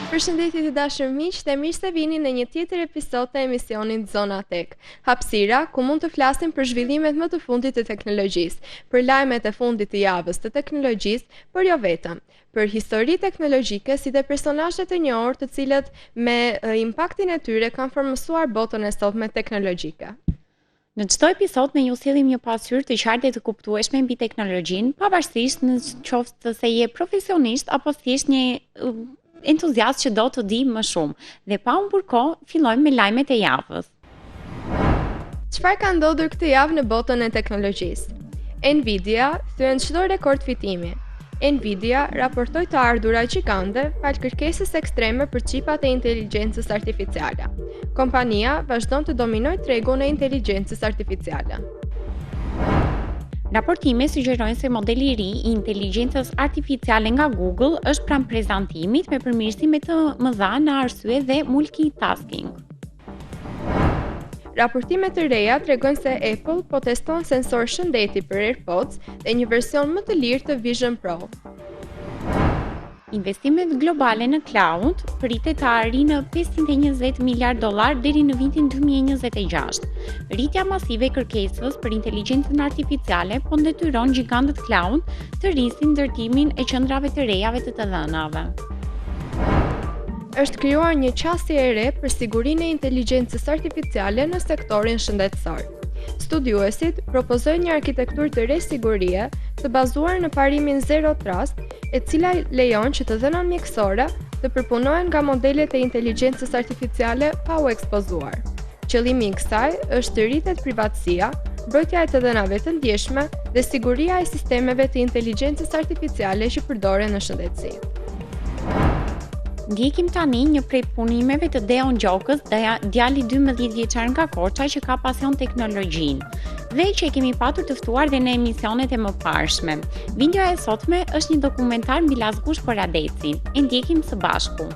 Përshëndetje të dashur miq, dhe mirë se vini në një tjetër episod të emisionit Zona Tech. Hapësira ku mund të flasim për zhvillimet më të fundit të teknologjisë, për lajmet e fundit të javës të teknologjisë, por jo vetëm, për histori teknologjike si dhe personazhe të njohur të cilët me impaktin e tyre kanë formësuar botën e sotme teknologjike. Në çdo episod ne ju sjellim një pasqyrë të qartë dhe të kuptueshme mbi teknologjinë, pavarësisht në qoftë se je profesionist apo thjesht një entuziast që do të di më shumë. Dhe pa humbur kohë, fillojmë me lajmet e javës. Çfarë ka ndodhur këtë javë në botën e teknologjisë? Nvidia thyen çdo rekord fitimi. Nvidia raportoi të ardhura gjigande fal kërkesës ekstreme për qipat e inteligjencës artificiale. Kompania vazhdon të dominojë tregun e inteligjencës artificiale. Raportime sugjerojnë se modeli i ri i inteligjencës artificiale nga Google është pranë prezantimit me përmirësime të mëdha në arsye dhe multitasking. Raportimet të reja tregojnë se Apple po teston sensor shëndeti për AirPods dhe një version më të lirë të Vision Pro. Investimet globale në cloud pritet të arrijë në $520 miliardë deri në vitin 2026. Rritja masive e kërkesës për inteligjencën artificiale po ndetyron gjigantët cloud të rrisin ndërtimin e qendrave të rejave të dhënave. Është krijuar një qasje e re për sigurinë e inteligjencës artificiale në sektorin shëndetësor. Studiuesit propozojnë një arkitekturë të re sigurie të bazuar në parimin Zero Trust, e cila lejon që të dhënat mjekësore të përpunohen nga modelet e inteligjencës artificiale pa u ekspozuar. Qëllimi i kësaj është të rritet privatësia, mbrojtja e të dhënave të ndjeshme dhe siguria e sistemeve të inteligjencës artificiale që përdoren në shëndetësi. Ndjekim tani një prej punimeve të Deon Gjokës, djali 12 vjeçar nga Korça që ka pasion teknologjinë dhe që e kemi patur të ftuar dhe në emisionet e mëparshme. Videoja e sotme është një dokumentar mbi Llazgush për Adecin. E ndjekim së bashku.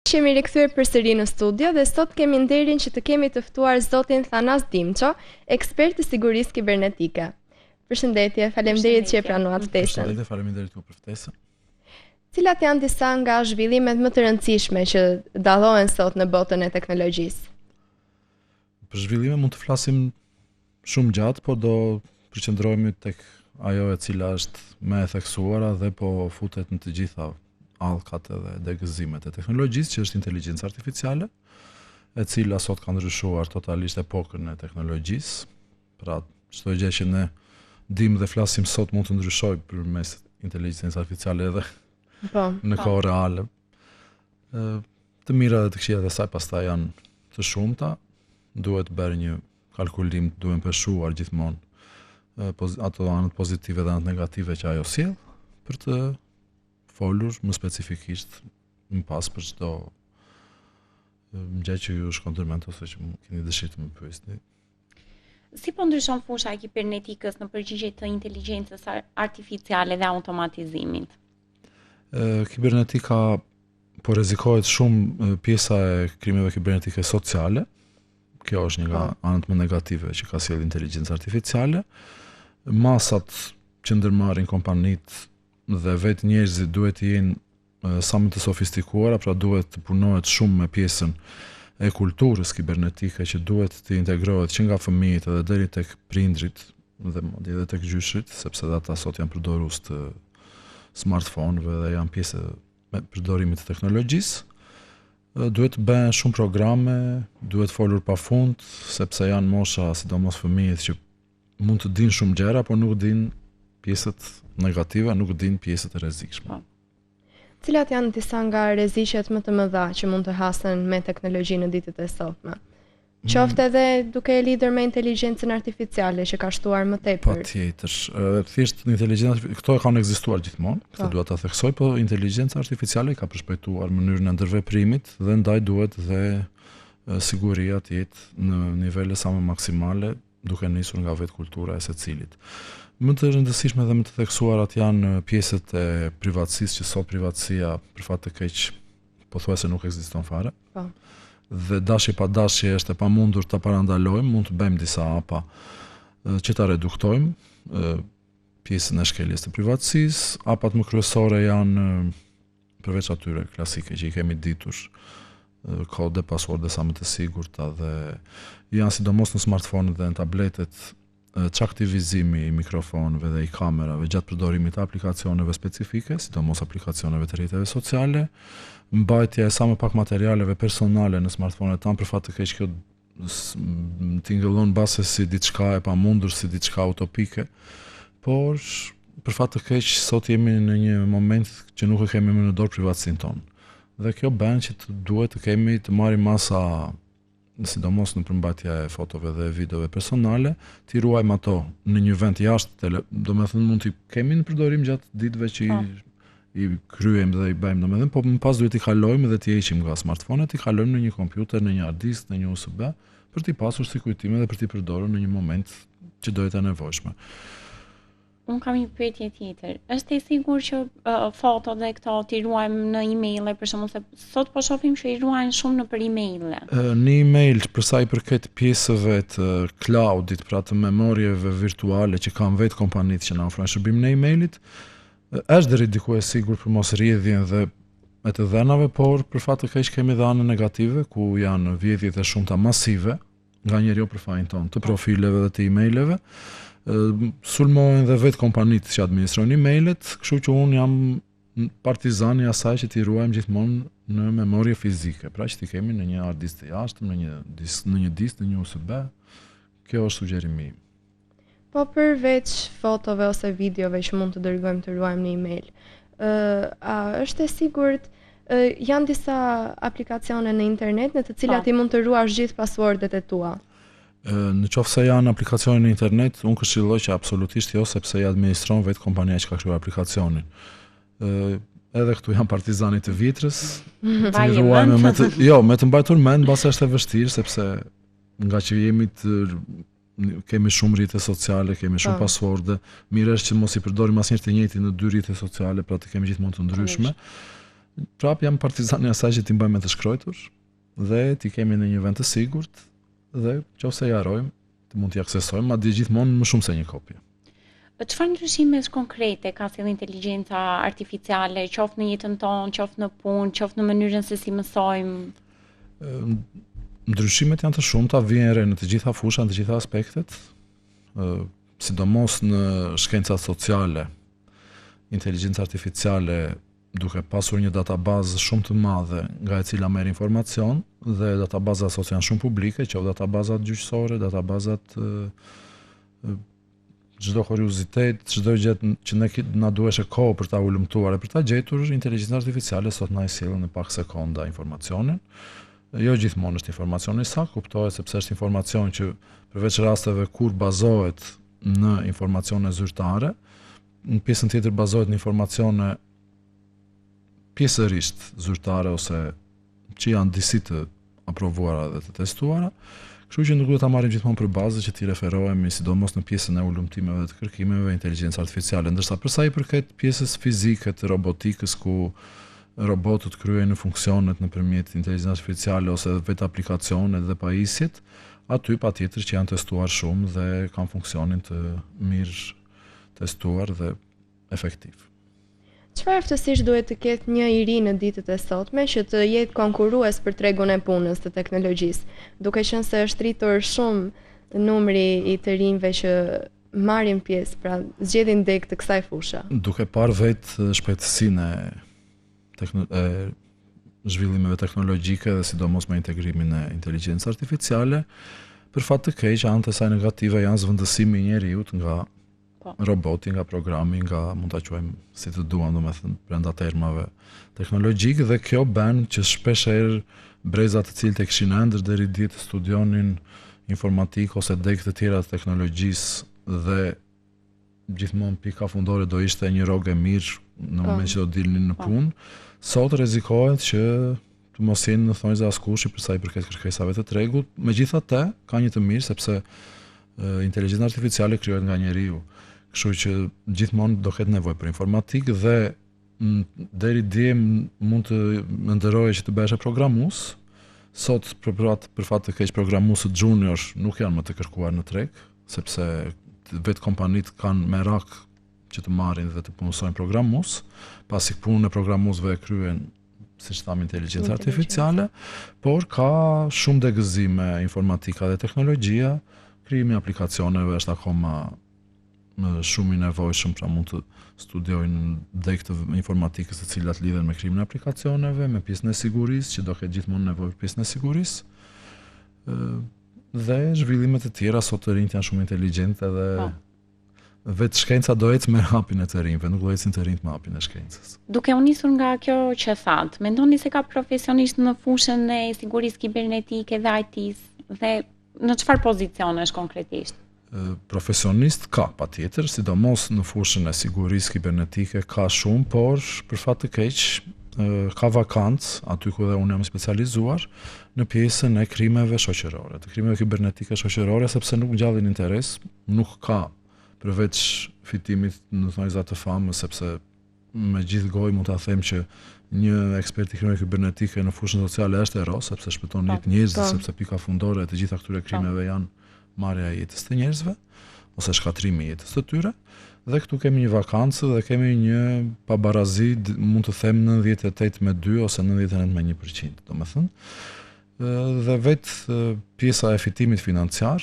Jemi rikthyer përsëri në studio dhe sot kemi nderin që të kemi të ftuar zotin Thanas Dimço, ekspert të sigurisë kibernetike. Përshëndetje, faleminderit që e pranuat ftesën. Përshëndetje, faleminderit për ftesën. Cilat janë disa nga zhvillimet më të rëndësishme që dallohen sot në botën e teknologjisë? Për zhvillime mund të flasim shumë gjatë, po do përqendrohemi tek ajo e cila është më e theksuara dhe po futet në të gjitha allkat edhe degëzimet e teknologjisë, që është inteligjenca artificiale, e cila sot ka ndryshuar totalisht epokën e teknologjisë. Pra, çdo gjë që ne dim dhe flasim sot mund të ndryshojë përmes inteligjencës artificiale edhe në kohë reale. Të mira dhe të këqija e saj pastaj janë të shumta, duhet bërë një kalkulim, duhet peshuar gjithmonë ato anët pozitive dhe anët negative që ajo sjell për të folur më specifikisht më pas për çdo gjë që ju shkon tërmend ose që keni dëshirë të më pyesni. Si po ndryshon fusha e kibernetikës në përgjigje të inteligjencës artificiale dhe automatizimit? Kibernetika po rrezikohet shumë pjesa e krimeve kibernetike sociale. Kjo është një nga anët më negative që ka sjellë inteligjenca artificiale. Masat që ndërmarrin kompanitë dhe vetë njerëzit duhet të jenë sa më të sofistikuara, pra duhet të punohet shumë me pjesën e kulturës kibernetike që duhet të integrohet që nga fëmijët edhe deri tek prindrit dhe madje edhe tek gjyshrit, sepse ata sot janë përdorues të smartphone-ve dhe janë pjesë e përdorimit të teknologjisë. Duhet të bëhen shumë programe, duhet folur pafund, sepse janë mosha, sidomos fëmijët, që mund të dinë shumë gjëra, por nuk dinë pjesët negative, nuk dinë pjesët e rrezikshme. Cilat janë disa nga rreziqet më të mëdha që mund të hasen me teknologji në ditët e sotme? Qoftë edhe duke e lidhur me inteligjencën artificiale që ka shtuar më tepër. Patjetër. Thjesht inteligjenca këto kanë ekzistuar gjithmonë, këtë dua ta theksoj, po inteligjenca artificiale ka përshpejtuar mënyrën e ndërveprimit dhe ndaj duhet dhe siguria të jetë në nivele sa më maksimale, duke nisur nga vetë kultura e secilit. Më të rëndësishme dhe më të theksuarat janë pjesët e privatësisë, që sot privatësia për fat të keq pothuajse nuk ekziston fare. Dhe dashje pa dashje është e pamundur ta parandalojmë, mund të bëjmë disa hapa që ta reduktojmë pjesën e shkeljes të privatësisë. Hapat më kryesore janë përveç atyre klasike që i kemi ditur, kode, password sa më të sigurta, dhe janë sidomos në smartphone dhe në tabletet çaktivizimi i mikrofonëve dhe i kamerave gjatë përdorimit të aplikacioneve specifike, sidomos aplikacioneve të rrjeteve sociale, mbajtja e sa më pak materialeve personale në smartphonet tanë, për fat të keq kjo tingëllon base si diçka e pamundur, si diçka utopike, por për fat të keq sot jemi në një moment që nuk e kemi më në dorë privatësinë tonë. Dhe kjo bën që duhet të kemi të marrim masa, sidomos në përmbajtja e fotove dhe videove personale, t'i ruajmë ato në një vend jashtë, domethënë mund t'i kemi në përdorim gjatë ditëve që i kryejmë dhe i bëjmë, domethënë, po më pas duhet t'i kalojmë dhe t'i heqim nga smartphone, t'i kalojmë në një kompjuter, në një hard disk, në një USB, për t'i pasur si kujtime dhe për t'i përdorur në një moment që do jetë e nevojshme. Unë kam një pyetje tjetër. Është e sigurt që foto dhe këto t'i ruajmë në email, për shembull, se sot po shohim që i ruajnë shumë nëpër email. Në email, për sa i përket pjesëve të cloudit, pra të memorieve virtuale që kanë vetë kompanitë që na ofrojnë shërbimin e emailit, është deri diku e sigurt për mos rrjedhjen dhe me të dhënave, por për fat të keq kemi dhe anën negative, ku janë vjedhjet e shumta masive, nganjëherë jo për fajin ton, të profileve dhe të emaileve. Sulmojnë dhe vetë kompanitë që administrojnë emailet, kështu që unë jam partizani asaj që t'i ruajmë gjithmonë në memorie fizike, pra që t'i kemi në një hard disk të jashtëm, në një disk, në një USB. Kjo është sugjerimi im. Po përveç fotove ose videove që mund të dërgojmë të ruajmë në email, a është e sigurt janë disa aplikacione në internet në të cilat i mund të ruash gjithë passwordet e tua? Në qoftë se janë aplikacione në internet, unë këshilloj që absolutisht jo, sepse i administron vetë kompania që ka krijuar aplikacionin. Edhe këtu janë partizanit të vitrës, të ruajmë me të mbajtur mend, mbase është e vështirë, sepse nga që kemi shumë rrjete sociale, kemi shumë passworde, mirë është që mos i përdorim asnjëherë të njëjtin në dy rrjete sociale, pra të kemi gjithmonë të ndryshme. Prap jam partizani asaj që ti mbajmë të shkruar dhe ti kemi në një vend të sigurt dhe nëse ja harrojmë, ti mund t'i aksesojmë, madje gjithmonë më shumë se një kopje. Çfarë ndryshimesh konkrete ka sjellë inteligjenca artificiale, qoftë në jetën tonë, qoftë në punë, qoftë në mënyrën se si mësojmë? Ndryshimet janë të shumta, vijnë re në të gjitha fushat, në të gjitha aspektet, sidomos në shkencat sociale. Inteligjenca artificiale duke pasur një databazë shumë të madhe nga e cila merr informacion dhe databazat sot janë shumë publike, qoftë databazat gjyqësore, databazat çdo kuriozitet, çdo gjë që ne na duhesh kohë për ta ulëmtuar e për ta gjetur, inteligjenca artificiale sot na e sjell në pak sekonda informacionin. Jo gjithmonë është informacioni i saktë, kuptohet sepse është informacion që përveç rasteve kur bazohet në informacione zyrtare, në pjesën tjetër bazohet në informacione pjesërisht zyrtare ose që janë disi të aprovuara dhe të testuara. Kështu që nuk duhet ta marrim gjithmonë për bazë që ti referohemi sidomos në pjesën e ulëmtimeve dhe të kërkimeve inteligjencë artificiale, ndërsa për sa i përket pjesës fizike të robotikës ku robotët kryejnë funksionet nëpërmjet inteligjencës artificiale ose vetë aplikacionet dhe pajisjet, aty patjetër që janë testuar shumë dhe kanë funksionin të mirë testuar dhe efektiv. Çfarë aftësish duhet të ketë një i ri në ditët e sotme që të jetë konkurrues për tregun e punës të teknologjisë, duke qenë se është rritur shumë numri i të rinjve që marrin pjesë, pra zgjedhin deg të kësaj fusha? Duke parë vetë shpejtësinë e zhvillimeve teknologjike dhe sidomos me integrimin e inteligjencës artificiale, për fat të keq, anët e saj negative janë zvendësimi i njeriut nga roboti, nga programi, nga mund ta quajmë si të duam, domethënë brenda termave teknologjik, dhe kjo bën që shpeshherë brezat të cilët e kishin ëndër deri dje të studionin informatik ose deg të tjera të teknologjisë dhe gjithmonë pika fundore do ishte një rrogë e mirë në moment që do dilnin në punë, sot rrezikohet që të mos jenë në thonjza askush për sa i përket kërkesave të tregut. Megjithatë, ka një të mirë sepse inteligjenca artificiale krijohet nga njeriu. Kështu që gjithmonë do ketë nevojë për informatikë dhe deri dje mund të ndërroje që të bëhesh programues. Sot për fat të keq programuesët junior nuk janë më të kërkuar në treg, sepse vetë kompanitë kanë merak që të marrin dhe të punësojnë programues, pasi punën e programuesve e kryen, siç thamë, inteligjenca artificiale, por ka shumë degëzime informatika dhe teknologjia, krijimi i aplikacioneve është akoma shumë i nevojshëm, pra mund të studiojnë deg të informatikës të cilat lidhen me krijimin e aplikacioneve, me pjesën e sigurisë, që do ketë gjithmonë nevojë për pjesën e sigurisë. Dhe zhvillimet e tjera sot të rinjt janë shumë inteligjente dhe vetë shkenca do ecë me hapin e të rinjve, nuk do ecin të rinjt me hapin e shkencës. Duke u nisur nga kjo që thatë, mendoni se ka profesionisht në fushën e sigurisë kibernetike dhe IT-s dhe në çfarë pozicionesh konkretisht? Profesionist ka patjetër, sidomos në fushën e sigurisë kibernetike ka shumë, por për fat të keq ka vakancë aty ku dhe unë jam specializuar në pjesën e krimeve shoqërore, të krimeve kibernetike shoqërore, sepse nuk ngjallin interes, nuk ka përveç fitimit në thonjza të famës, sepse me gjithë gojë mund ta them që një ekspert i krimeve kibernetike në fushën sociale është hero, sepse shpëton jetë njerëzve, sepse pika fundore e të gjitha këtyre krimeve janë marrja e jetës të njerëzve ose shkatrimi i jetës së tyre, dhe këtu kemi një vakancë dhe kemi një pabarazi, mund të them 98% ose 99% domethënë. Dhe vetë pjesa e fitimit financiar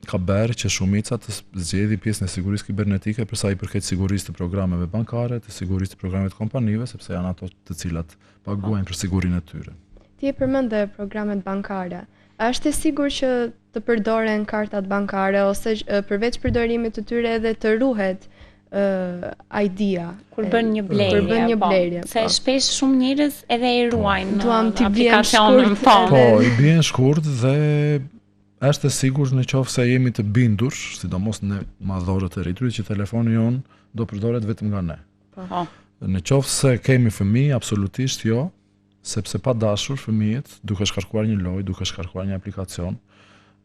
ka bërë që shumica të zgjedhë pjesën e sigurisë kibernetike për sa i përket sigurisë të programeve bankare, të sigurisë të programeve të kompanive, sepse janë ato të cilat paguajnë për sigurinë e tyre. Ti e përmend programet bankare. A është e sigurt që të përdoren kartat bankare ose përveç përdorimit të tyre edhe të ruhet ID-a kur bën një blerje? Se shpesh shumë njerëz edhe e ruajnë aplikacionin. I bien shkurt dhe është e sigurt në qoftë se jemi të bindur, sidomos ne madhorët e rriturit, që telefoni jon do përdoret vetëm nga ne. Në qoftë se kemi fëmijë, absolutisht jo, sepse pa dashur fëmijët, duke shkarkuar një lojë, duke shkarkuar një aplikacion,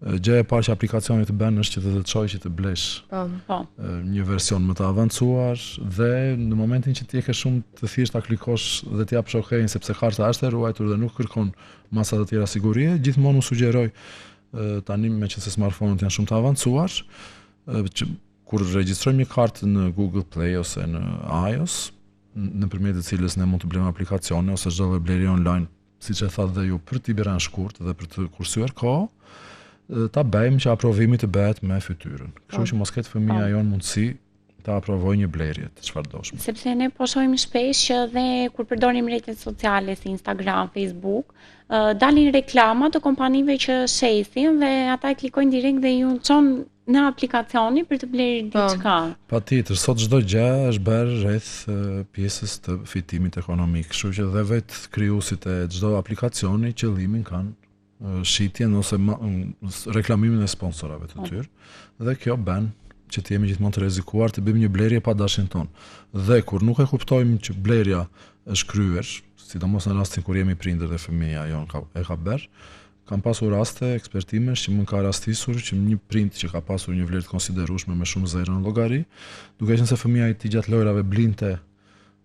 Gjëja e parë që aplikacioni të bën është që të çojë që të blesh një version më të avancuar dhe në momentin që ti e ke shumë të thjeshta klikosh dhe ti jap OK-n sepse karta është e ruajtur dhe nuk kërkon masa të tjera sigurie, gjithmonë u sugjeroj tani meqense smartphone-ut janë shumë të avancuar, që kur regjistrojmë një kartë në Google Play ose në iOS, nëpërmjet të cilës ne mund të blejmë aplikacione ose çdo lloj blerje online, siç e thatë dhe ju, për t'i bërë shkurt dhe për të kursyer kohë, ta bëjmë që aprovimi të bëhet me fytyrën. Kështu që mos ketë fëmia jon mundësi ta aprovojë një blerje të çfarëdoshme. Sepse ne po shohim shpesh që dhe kur përdorim rrjetet sociale si Instagram, Facebook, dalin reklama të kompanive që shesin dhe ata e klikojnë direkt dhe ju çon në aplikacioni për të blerë diçka. Patjetër, sot çdo gjë është bërë rreth pjesës të fitimit ekonomik, kështu që dhe vetë krijuesit e çdo aplikacioni qëllimin kanë shitjen ose reklamimin e sponsorave të tyre dhe kjo bën që të jemi gjithmonë të rrezikuar të bëjmë një blerje pa dashin ton. Dhe kur nuk e kuptojmë që blerja është kryer, sidomos në rastin kur jemi prindër dhe fëmia jon e ka bërë, kam pasur raste ekspertimesh që më ka rastisur që një prind që ka pasur një vlerë të konsiderueshme me shumë zero në llogari, duke qenë se fëmia i tij gjatë lojrave blinte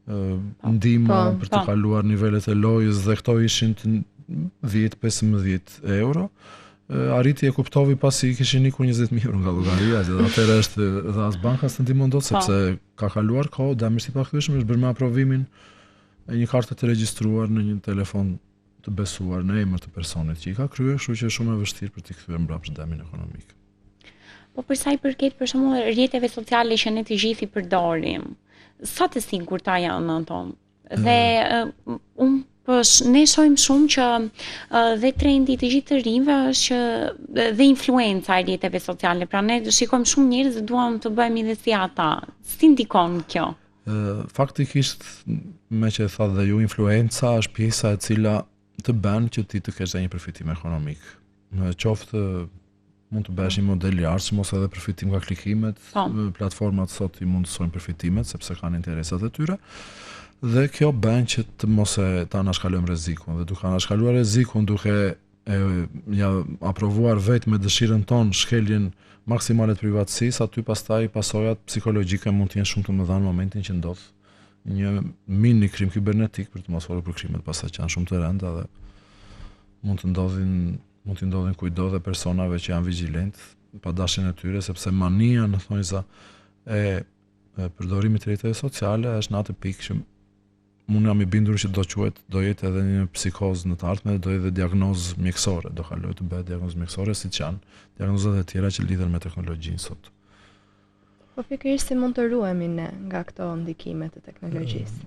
ndihmë për të kaluar nivelet e lojës dhe këto ishin 10-15 euro, arriti e kuptovi pasi kishin ikur 20.000 euro nga llogaria, dhe atëherë është dhe as banka s'të ndihmon dot sepse ka kaluar kohë, dëmërisht i pakthyeshëm është bërë me aprovimin e një karte të regjistruar në një telefon të besuar në emër të personit që i ka kryer, kështu që është shumë e vështirë për t'i kthyer mbrapsht dëmin ekonomik. Po për sa i përket për shembull rrjeteve sociale që ne të gjithë i përdorim, sa të sigurta janë ato? Dhe ne shohim shumë që dhe trendi të gjithë të rinjve është që dhe influenca e rrjeteve sociale, pra ne shikojmë shumë njerëz që duam të bëhemi dhe si ata. Si ndikon kjo? Faktikisht, me që e tha dhe ju, influenca është pjesa e cila të bën që ti të kesh dhe një përfitim ekonomik. Në qoftë mund të bësh një model i arsimos ose edhe përfitim nga klikimet, platformat sot i mundësojnë përfitimet sepse kanë interesat e tyre. Dhe kjo bën që të mos e ta anashkalojmë rrezikun, dhe duke anashkaluar rrezikun, duke ja aprovuar vetë me dëshirën tonë shkeljen maksimale të privatësisë, aty pastaj pasojat psikologjike mund të jenë shumë të mëdha në momentin që ndodh një mini krim kibernetik, për të mos folur për krimet pastaj që janë shumë të rënda dhe mund të ndodhin kujdo dhe personave që janë vigjilent pa dashin e tyre, sepse mania në thonjza e përdorimit të rrjeteve sociale është në atë pikë që unë jam i bindur që do jetë edhe një psikozë në të ardhmen dhe do jetë diagnozë mjekësore, do kaloj të bëhet diagnozë mjekësore siç janë diagnozat e tjera që lidhen me teknologjinë sot. Po pikërisht si mund të ruhemi ne nga këto ndikime të teknologjisë?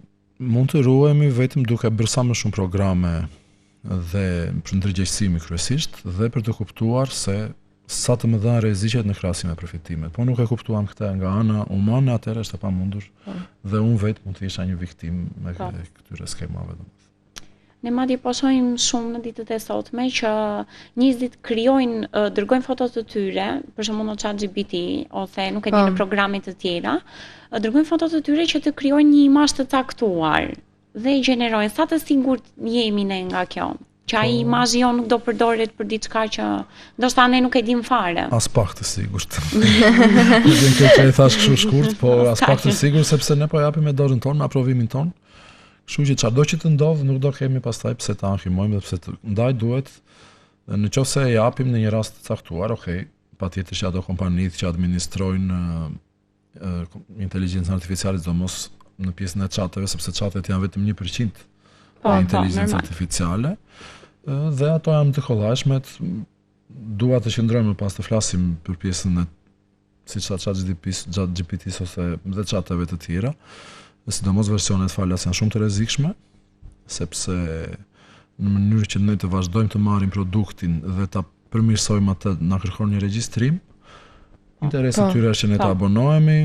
Mund të ruhemi vetëm duke bërë sa më shumë programe dhe për ndërgjegjësimi kryesisht dhe për të kuptuar se sa të mëdha rreziqet në krahasim me përfitimet. Po nuk e kuptuam këtë nga ana umane, atëherë është e pamundur dhe unë vetë mund të isha një viktim me këtyre skemave. Ne madje po shohim shumë në ditët e sotme që njerëzit krijojnë, dërgojnë fotot të tyre, për shembull në ChatGPT ose nuk e di në programe të tjera, dërgojnë fotot të tyre që të krijojnë një imazh të caktuar dhe i gjenerojnë. Sa të sigurt jemi ne nga kjo? Që ai imazhi jon nuk do përdoret për diçka që ndoshta ne nuk e dim fare. As pak të sigurt. Nuk e ke thash kështu shkurt, po as pak të sigurt sepse ne po japim me dorën tonë, me aprovimin ton. Kështu që çado që të ndodh nuk do kemi pastaj pse ta anhimojmë, sepse ndaj duhet nëse e japim në një rast të caktuar, okay, patjetër që ato kompanitë që administrojnë inteligjencën artificiale domos në pjesën e chateve, sepse chatet janë vetëm 1% e inteligjencës artificiale. Dhe ato janë të kollajshme, dua të qëndrojmë pas të flasim për pjesën e siç sa ChatGPT ose dhe chateve të tjera, sidomos versionet falas janë shumë të rrezikshme, sepse në mënyrë që ne të vazhdojmë të marrim produktin dhe ta përmirësojmë atë, na kërkon një regjistrim. Interesi i tyre është që ne të abonohemi,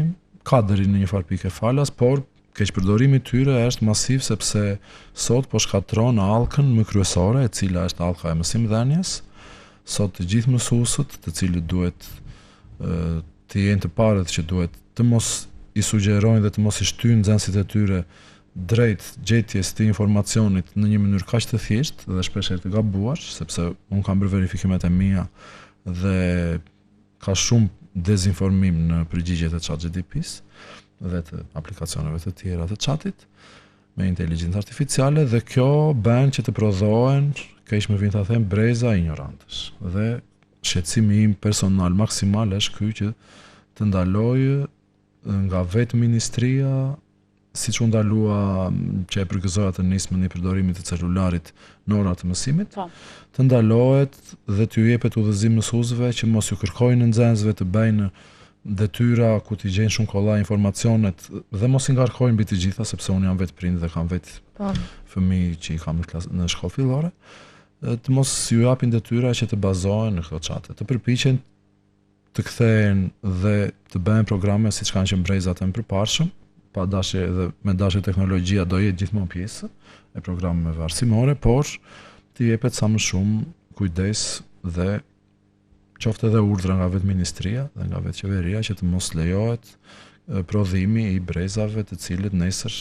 ka deri në një farë pikë falas, por keqpërdorimi i tyre është masiv sepse sot po shkatron allkën më kryesore, e cila është allka e mësimdhënies. Sot të gjithë mësuesët, të cilët duhet të jenë të parët që duhet të mos i sugjerojnë dhe të mos i shtyjnë nxënësit e tyre drejt gjetjes të informacionit në një mënyrë kaq të thjeshtë dhe shpesh të gabuar, sepse unë kam bërë verifikimet e mia dhe ka shumë dezinformim në përgjigjet e ChatGPT-s dhe të aplikacioneve të tjera të chatit me inteligjencë artificiale, dhe kjo bën që të prodhohen, keq më vjen ta them, breza ignorantësh. Dhe shqetësimi im personal maksimal është ky që të ndalojë nga vetë ministria, siç u ndalua që e përgëzoja të nismën e përdorimit të celularit në orat të mësimit, të ndalohet dhe t'ju jepet udhëzim mësuesve që mos ju kërkojnë nxënësve të bëjnë detyra ku t'i gjejnë shumë kollaj informacionet dhe mos i ngarkojnë mbi të gjitha, sepse unë jam vetë prind dhe kam vetë fëmijë që i kam në shkollë fillore, të mos ju japin detyra që të bazohen në këto çate, të përpiqen të kthehen dhe të bëjnë programe siç kanë qenë brezat e përparshëm, pa dashje dhe me dashje teknologjia do jetë gjithmonë pjesë e programeve arsimore, por t'i jepet sa më shumë kujdes dhe qoftë edhe urdhra nga vetë ministria dhe nga vetë qeveria që të mos lejohet prodhimi i brezave të cilët nesër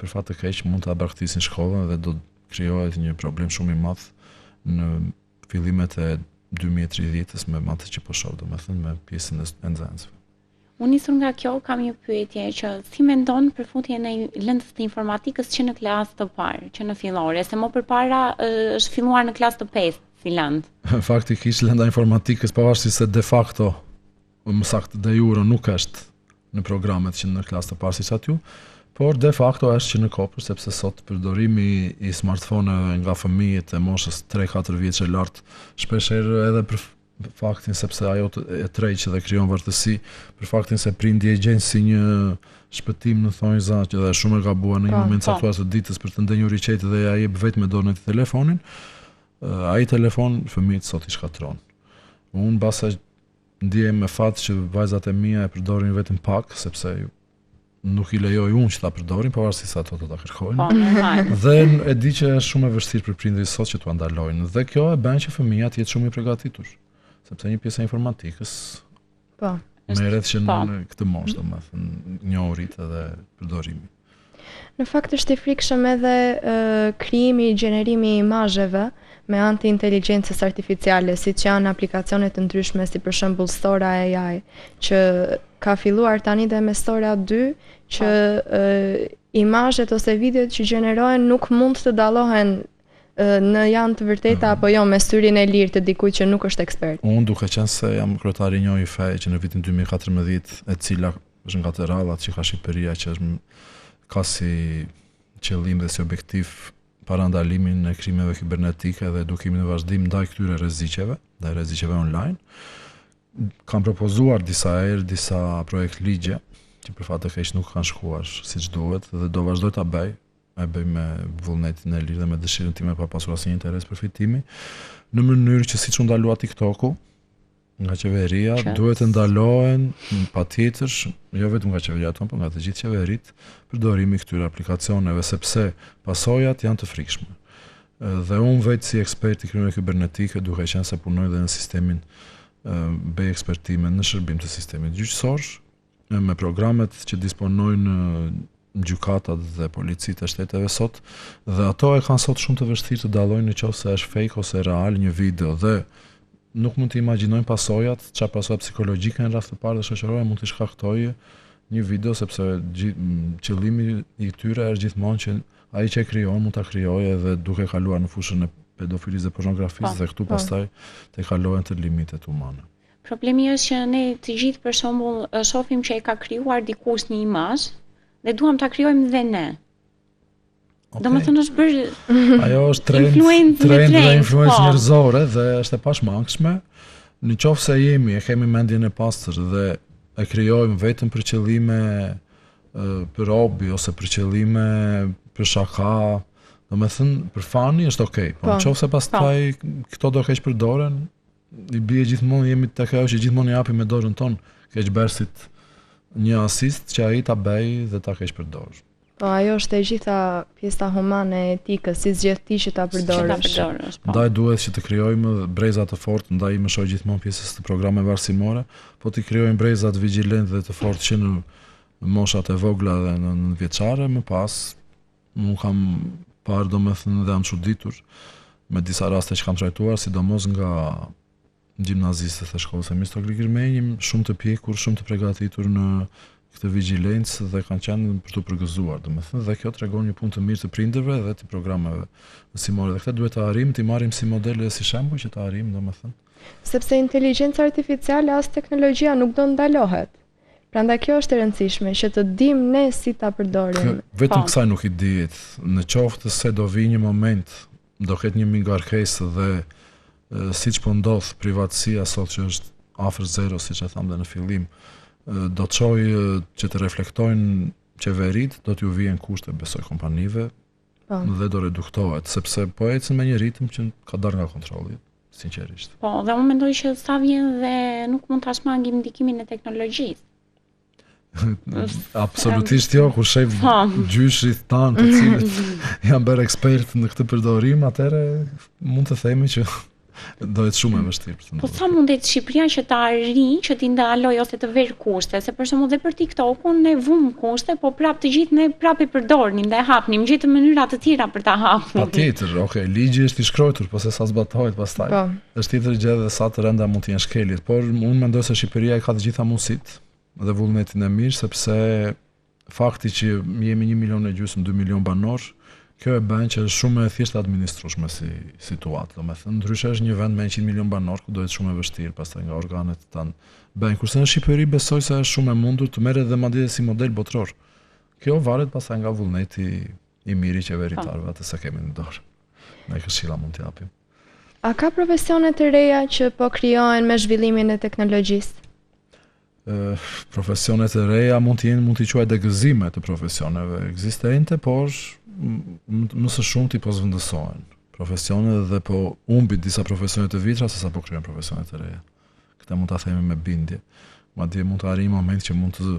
për fat të keq mund të abraktisin shkollën dhe do të krijohet një problem shumë i madh në fillimet e 2030-s me atë që po shoh, domethënë me pjesën e nxënësve. Unë nisur nga kjo, kam një pyetje që si mendon për futjen e lëndës të informatikës që në klasë të parë, që në fillore, se më përpara është filluar në klasë të 5 si lëndë. Faktikisht lënda informatikës, pavarësisht se de facto, më saktë de jure nuk është në programet që në klasë të parë siç aty, por de facto është që në kopër, sepse sot përdorimi i smartphone nga fëmijët e moshës 3-4 vjeç e lartë shpeshherë edhe për faktin sepse ajo e tërheq dhe krijon vartësi, për faktin se prindi e gjen si një shpëtim në thonjza që dhe shumë e gabuar në një moment caktuar të ditës për të ndenjur riçetë dhe ja jep vetëm me dorën e telefonin, ai telefon fëmijët sot i shkatron. Unë basa ndihem me fat që vajzat e mia e përdorin vetëm pak, sepse nuk i lejoj unë që ta përdorin, pavarësisht se ato do ta kërkojnë. Dhe e di që është shumë e vështirë për prindërit sot që t'u ndalojnë. Dhe kjo e bën që fëmia të jetë shumë i përgatitur, sepse një pjesë e informatikës merret që në këtë moshë, domethënë njohurit edhe përdorimi. Në fakt është i frikshëm edhe krijimi i gjenerimi i imazheve me anë të inteligjencës artificiale, siç janë aplikacione të ndryshme si për shembull Sora AI, që ka filluar tani dhe me Sora 2, që imazhet ose videot që gjenerohen nuk mund të dallohen në janë të vërteta apo jo me syrin e lirë të dikujt që nuk është ekspert. Unë duke qenë se jam kryetari i një OIF që në vitin 2014, e cila është nga të rrallat që ka Shqipëria, që është ka si qëllim dhe si objektiv parandalimin e krimeve kibernetike dhe edukimin e vazhdim ndaj këtyre rreziqeve, ndaj rreziqeve online. Kam propozuar disa herë disa projekt ligje që për fat të keq nuk kanë shkuar siç duhet dhe do vazhdoj ta bëj. E bëj me vullnetin e lirë dhe me dëshirën time pa pasur asnjë interes përfitimi, në mënyrë që siç u ndalua TikToku nga qeveria, duhet të ndalohen patjetër, jo vetëm nga qeveria tonë, por nga të gjithë qeveritë, përdorimi i këtyre aplikacioneve sepse pasojat janë të frikshme. Dhe unë vetë si ekspert i krimeve kibernetike, duke qenë se punoj dhe në sistemin bëj ekspertime në shërbim të sistemit gjyqësor, me programet që disponojnë gjykatat dhe policitë e shteteve sot, dhe ato e kanë sot shumë të vështirë të dallojnë nëse është fake ose real një video, dhe nuk mund të imagjinojnë pasojat, çfarë pasojat psikologjike në rast të parë dhe shoqërore mund të shkaktojë një video, sepse qëllimi i tyre është gjithmonë që ai që e krijon mund ta krijojë edhe duke kaluar në fushën e pedofilisë dhe pornografisë dhe këtu pastaj të kalohen të limitet humane. Problemi është që ne të gjithë për shembull shohim që e ka krijuar dikush një imazh dhe duam ta krijojmë dhe ne. Do më thënë është bërë ajo është trend dhe influencë njerëzore dhe është e pashmangshme. Në qoftë se e kemi mendjen e pastër dhe e krijojmë vetëm për qëllime për hobi ose për qëllime për shaka, do më thënë për fani është okay, po në qoftë se pastaj këto do keq përdoren, i bie gjithmonë jemi tek ajo që gjithmonë japim me dorën tonë keqbërësit një asist që ai ta bëj dhe ta keq përdorë. Po ajo është e gjitha pjesa humane e etikës, si zgjedh ti që ta përdorësh. Ndaj duhet që të krijojmë breza të fortë, ndaj më shoh gjithmonë pjesës të programeve arsimore, po të krijojmë breza të vigjilent dhe të fortë që në moshat e vogla dhe në vjeçare, më pas nuk kam parë domethënë dhe jam çuditur me disa raste që kam trajtuar, sidomos nga gjimnazistët e shkollës e Mistokli Gërmenjim, shumë të pjekur, shumë të përgatitur në këtë vigjilencë dhe kanë qenë për të përgëzuar, domethënë, dhe kjo tregon një punë të mirë të prindërve dhe të programeve mësimore. Dhe këtë duhet të arrijmë, të marrim si modele si shembull që të arrijmë, domethënë. Sepse inteligjenca artificiale as teknologjia nuk do ndalohet. Prandaj kjo është e rëndësishme që të dimë ne si ta përdorim. Vetëm kësaj nuk i dihet. Në qoftë se do vi një moment, do ketë një ngarkesë dhe siç po ndodh privatësia sot që është afër zero, siç e thamë në fillim, do të çojë që të reflektojnë qeverit, do t'ju vijnë kushte besoj kompanive dhe do reduktohet, sepse po ecën me një ritëm që ka dalë nga kontrolli, sinqerisht. Po, dhe unë mendoj që sa vjen dhe nuk mund ta shmangim ndikimin e teknologjisë. Absolutisht jo, kur shef gjyshit tanë të cilët janë bërë ekspert në këtë përdorim, atëherë mund të themi që do jetë shumë e vështirë. Po sa mundet Shqipëria që ta arrijë që t'i ndaloj ose të verë kushte, se për shembull dhe për TikTokun ne vum kushte, po prap të gjithë ne prap e përdornim dhe e hapnim, gjetëm mënyra të tjera për ta hapur. Patjetër, okay, ligji është i shkruar, po se sa zbatohet pastaj. Është tjetër gjë dhe sa të rënda mund të jenë shkeljet, por unë mendoj se Shqipëria ka të gjitha mundësitë dhe vullnetin e mirë, sepse fakti që jemi 1,5 milion, 2 milion banor, kjo e bën që është shumë e thjeshtë administrueshme si situatë, domethënë ndryshe është një vend me 100 milion banor ku do jetë shumë e vështirë pastaj nga organet tan bëjnë, kurse në Shqipëri besoj se është shumë e mundur të merret dhe madje si model botror. Kjo varet pastaj nga vullneti i mirë i qeveritarëve, atë sa kemi në dorë. Ne këshilla mund t'i japim. A ka profesione të reja që po krijohen me zhvillimin e teknologjisë? Profesionet e reja mund t'i quaj degëzime të profesioneve ekzistente, por më së shumti po zvendësohen profesionet dhe po humbin disa profesione të vitra se sa po krijojnë profesione të reja. Këtë mund ta themi me bindje. Madje mund të arrijmë moment që mund të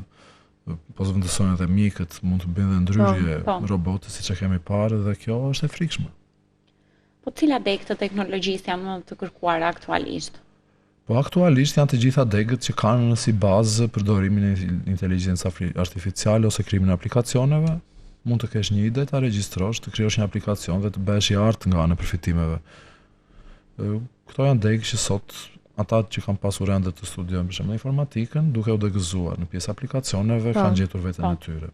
po zvendësohen edhe mjekët, mund të bëjnë edhe ndryrje robote siç e kemi parë dhe kjo është e frikshme. Po cilat degë të teknologjisë janë më të kërkuara aktualisht? Po aktualisht janë të gjitha degët që kanë si bazë përdorimin e inteligjencës artificiale ose krijimin e aplikacioneve. Mund të kesh një ide, ta regjistrosh, të krijosh një aplikacion dhe të bëhesh i artë nga ana e përfitimeve. Këto janë degë që sot ata që kanë pasur ende të studiojnë për shembull informatikën, duke u degëzuar në pjesë aplikacioneve, kanë gjetur veten e tyre.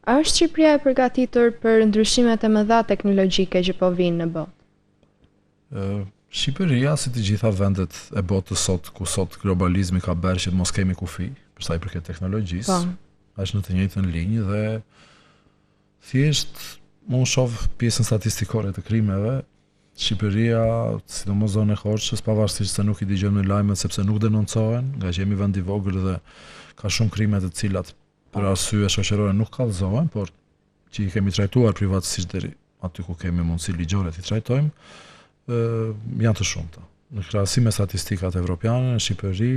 A është Shqipëria e përgatitur për ndryshimet e mëdha teknologjike që po vijnë në botë? Shqipëria, si të gjitha vendet e botës sot, ku sot globalizmi ka bërë që të mos kemi kufi, për sa i përket teknologjisë, është në të njëjtën linjë dhe thjesht unë shoh pjesën statistikore të krimeve. Shqipëria, sidomos zonën e Korçës, pavarësisht se nuk i dëgjojmë në lajmet sepse nuk denoncohen, nga që jemi vend i vogël dhe ka shumë krime të cilat për arsye shoqërore nuk kallëzohen, por që i kemi trajtuar privatësisht deri aty ku kemi mundësi ligjore t'i trajtojmë, janë të shumta. Në krahasim me statistikat evropiane, në Shqipëri,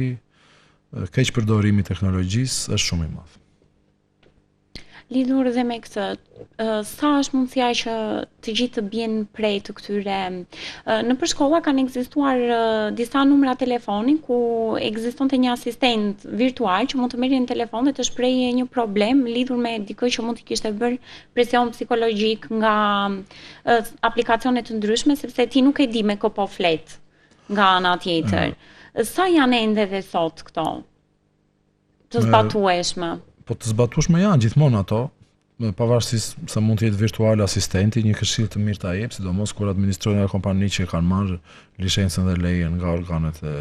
keq përdorimi i teknologjisë është shumë i madh. Lidhur dhe me këtë, sa është mundësia që të gjithë të bjenë prej të këtyre? Në përshkolla kanë ekzistuar disa numra telefoni ku ekzistonte një asistent virtual që mund të merrte në telefon dhe të shprehje një problem lidhur me dikë që mund të kishte bërë presion psikologjik nga aplikacione të ndryshme, sepse ti nuk e di me kë po flet nga ana tjetër. Sa janë ende dhe sot këto të zbatueshme? Po të zbatueshme janë gjithmonë ato, pavarësisht se mund të jetë virtual asistenti, një këshillë të mirë ta jep, sidomos kur administrojnë nga kompani që kanë marrë licencën dhe lejen nga organet e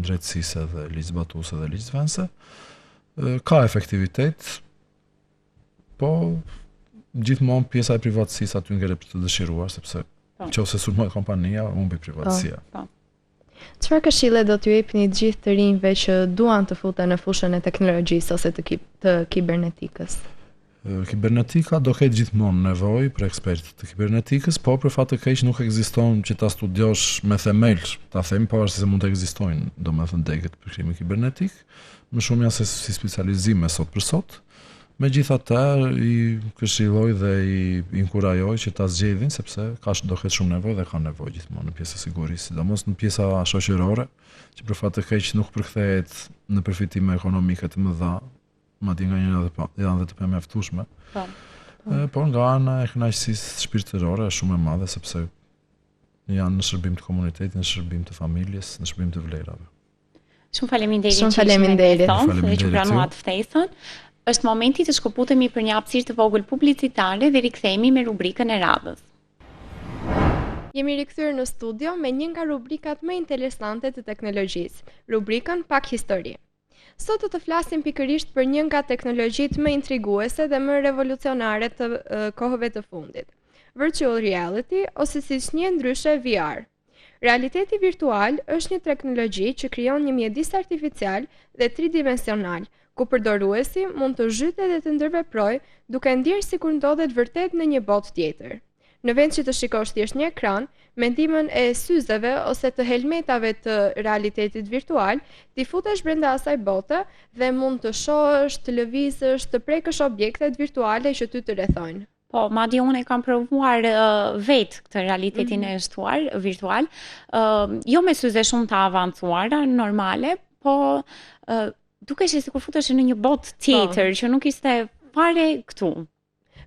drejtësisë dhe ligjzbatuese dhe ligjvënëse. Ka efektivitet, po gjithmonë pjesa e privatësisë aty ngjerë për të dëshiruar, sepse nëse sulmohet kompania, humbi privatësia. Çfarë këshille do t'ju jepni të gjithë të rinjve që duan të futen në fushën e teknologjisë ose të kibernetikës? Kibernetika do ketë gjithmonë nevojë për ekspertë të kibernetikës, por për fat të keq nuk ekziston që ta studiosh me themel, ta them pavarësisht se mund të ekzistojnë, domethënë degët për krimin kibernetik, më shumë janë si specializime sot për sot. Megjithatë, i këshilloj dhe i inkurajoj që ta zgjedhin sepse do ketë shumë nevojë dhe kanë nevojë gjithmonë në pjesën e sigurisë, sidomos në pjesa shoqërore, që për fat të keq nuk përkthehet në përfitime ekonomike të mëdha, madje nga janë dhe të pamjaftueshme. Por nga ana e kënaqësisë shpirtërore është shumë e madhe sepse janë në shërbim të komunitetit, në shërbim të familjes, në shërbim të vlerave. Shumë faleminderit. Shumë faleminderit që pranuat ftesën. Është momenti të shkëputemi për një hapësirë të vogël publicitare dhe rikthehemi me rubrikën e radhës. Jemi rikthyer në studio me një nga rubrikat më interesante të teknologjisë, rubrikën Pak Histori. Sot do të flasim pikërisht për një nga teknologjitë më intriguese dhe më revolucionare të kohëve të fundit. Virtual reality, ose siç njihet ndryshe VR. Realiteti virtual është një teknologji që krijon një mjedis artificial dhe tridimensional, ku përdoruesi mund të zhytet dhe të ndërveprojë duke ndjerë sikur ndodhet vërtet në një botë tjetër. Në vend që të shikosh thjesht një ekran, me ndihmën e syzeve ose të helmetave të realitetit virtual, ti futesh brenda asaj bote dhe mund të shohësh, të lëvizësh, të prekësh objektet virtuale që ty të rrethojnë. Po, madje unë e kam provuar vetë këtë realitetin e shtuar virtual, jo me syze shumë të avancuara, normale, po dukesh sikur futesh në një botë tjetër që nuk ishte fare këtu.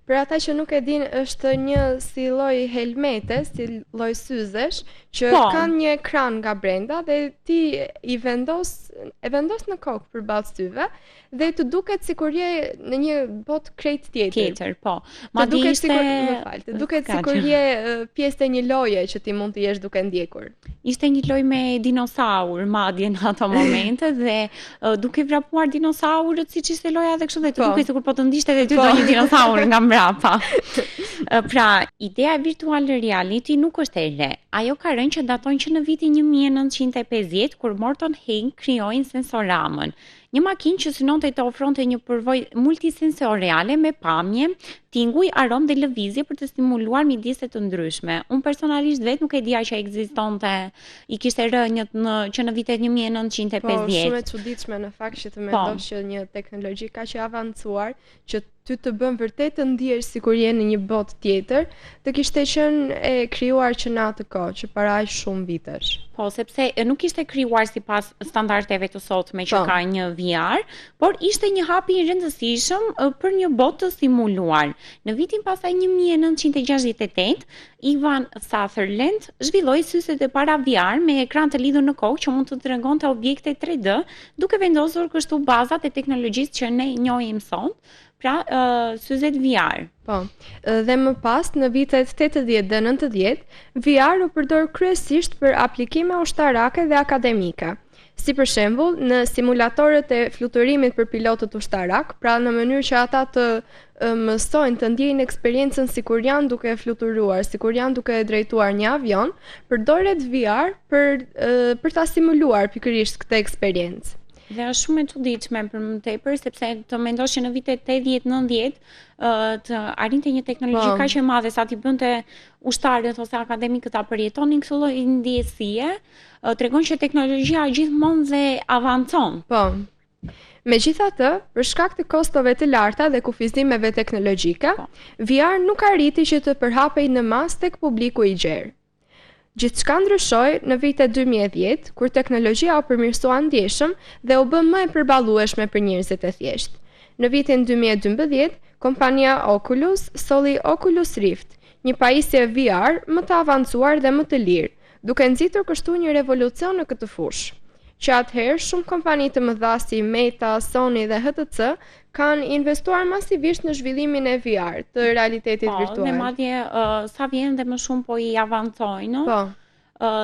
Për ata që nuk e din, është një si lloj helmete, si lloj syzesh, që kanë një ekran nga brenda dhe ti e vendos në kokë përballë syve dhe të duket sikur je në një botë krejt tjetër. Po. Të duket sikur je pjesë e një loje që ti mund të jesh duke ndjekur. Ishte një lojë me dinosaur madje në ato momente dhe duke vrapuar dinosaurët siç ishte loja edhe kështu dhe të duket sikur po të ndiqte edhe ty do një dinosaur nga mbrapa. Pra, ideja e virtual reality nuk është e re. Ajo ka rënë që daton që në vitin 1950 kur Morton Hank krijoi sensoramën. Një makinë që synonte të ofronte një përvojë multisensoriale me pamje, tinguj, aromë dhe lëvizje për të stimuluar mjedise të ndryshme. Unë personalisht vetë nuk e dija që ekzistonte, i kishte rënë që në vitet 1950. Po, shumë e çuditshme në fakt që të mendosh që një teknologji kaq e avancuar që ty të bën vërtet të ndihesh sikur je në një botë tjetër, të kishte qenë e krijuar që në atë kohë, që para aq shumë vitesh. Po, sepse nuk ishte krijuar sipas standardeve të sotme që ka një VR, por ishte një hap i rëndësishëm për një botë të simuluar. Në vitin pasaj 1968, Ivan Sutherland zhvilloi syset e para VR me ekran të lidhur në kokë që mund të tregonte objekte 3D, duke vendosur kështu bazat e teknologjisë që ne njohim sot. Pra, syzet VR. Po, dhe më pas, në vitet 80 dhe 90, VR u përdor kryesisht për aplikime ushtarake dhe akademike. Si për shembull, në simulatorët e fluturimit për pilotët ushtarak, pra në mënyrë që ata të mësojnë të ndjejnë eksperiencën sikur janë duke fluturuar, sikur janë duke drejtuar një avion, përdoret VR për ta simuluar pikërisht këtë eksperiencë. Dhe është shumë e çuditshme për më tepër, sepse të mendosh që në vitet 80-90 të arrinte një teknologji kaq e madhe sa t'i bënte ushtarët ose akademikët ta përjetonin këtë lloj ndjesie, tregon që teknologjia gjithmonë dhe avancon. Po. Megjithatë, për shkak të kostove të larta dhe kufizimeve teknologjike, VR nuk arriti që të përhapej në masë tek publiku i gjerë. Gjithçka ndryshoi në vitet 2010, kur teknologjia u përmirësua ndjeshëm dhe u bë më e përballueshme për njerëzit e thjeshtë. Në vitin 2012, kompania Oculus solli Oculus Rift, një pajisje VR më të avancuar dhe më të lirë, duke nxitur kështu një revolucion në këtë fushë. Që atëherë shumë kompani të mëdha si Meta, Sony dhe HTC kanë investuar masivisht në zhvillimin e VR, të realitetit virtual. Dhe madje sa vjen dhe më shumë po i avancojnë. Po.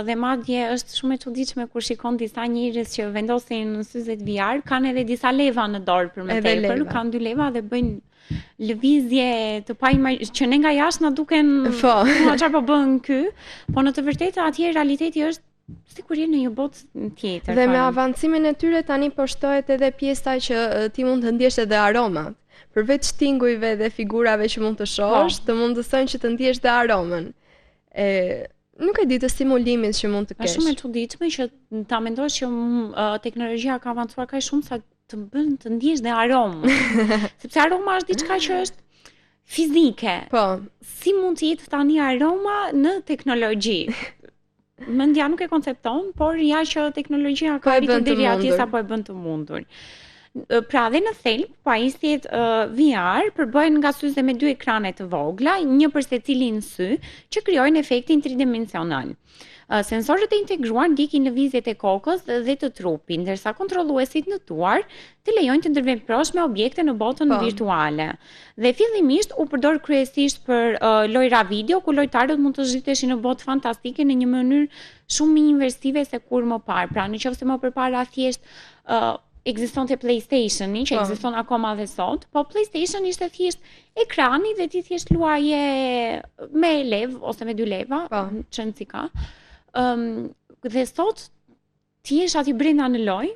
Dhe madje është shumë e çuditshme kur shikon disa njerëz që vendosin në syzet VR, kanë edhe disa leva në dorë për më tepër, kanë 2 leva dhe bëjnë lëvizje të që ne nga jashtë na duken çfarë po bën ky, po në të vërtetë atje realiteti është sikur je në një botë tjetër. Dhe me avancimin e tyre tani po shtohet edhe pjesa që ti mund të ndjesh edhe aromat. Përveç tingujve dhe figurave që mund të shohësh, të mundësojnë që të ndjesh dhe aromën. Nuk e di të stimulimit që mund të kesh. Është shumë e çuditshme që ta mendosh që teknologjia ka avancuar kaq shumë sa të bën të ndjesh dhe aromë. Sepse aroma është diçka që është fizike. Po. Si mund të jetë tani aroma në teknologji? Mendja nuk e koncepton, por ja që teknologjia ka arritur deri atje sa po e bën të mundur. Pra dhe në thelb, pajisjet VR përbëhen nga syze me 2 ekrane të vogla, një për secilin sy, që krijojnë efektin tridimensional. Sensorët e integruar ndjekin lëvizjet e kokës dhe të trupit, ndërsa kontrolluesit në tuar të lejojnë të ndërveprosh me objekte në botën virtuale. Dhe fillimisht u përdor kryesisht për lojra video, ku lojtarët mund të zhyteshin në botë fantastike në një mënyrë shumë më imersive se kur më parë. Pra, nëse më përpara thjesht ekzistonte PlayStationi, që ekziston akoma dhe sot, po PlayStation ishte thjesht ekrani dhe ti thjesht luaje me lev ose me 2 leva, çon si ka. Dhe sot ti je aty brenda në lojë.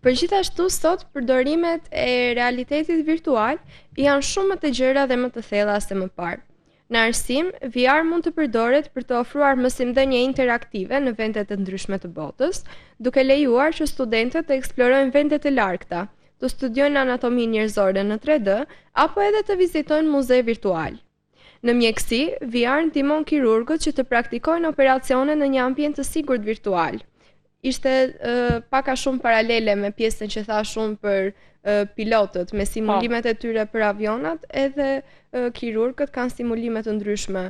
Për gjithashtu sot përdorimet e realitetit virtual janë shumë më të gjera dhe më të thella se më parë. Në arsim, VR mund të përdoret për të ofruar mësimdhënie interaktive në vende të ndryshme të botës, duke lejuar që studentët të eksplorojnë vende të largëta, të studiojnë anatominë njerëzore në 3D apo edhe të vizitojnë muze virtual. Në mjekësi, VR ndihmon kirurgët që të praktikojnë operacione në një ambient të sigurt virtual. Ishte pak a shumë paralele me pjesën që tha shumë për pilotët me simulimet e tyre për avionat, edhe kirurgët kanë simulime të ndryshme,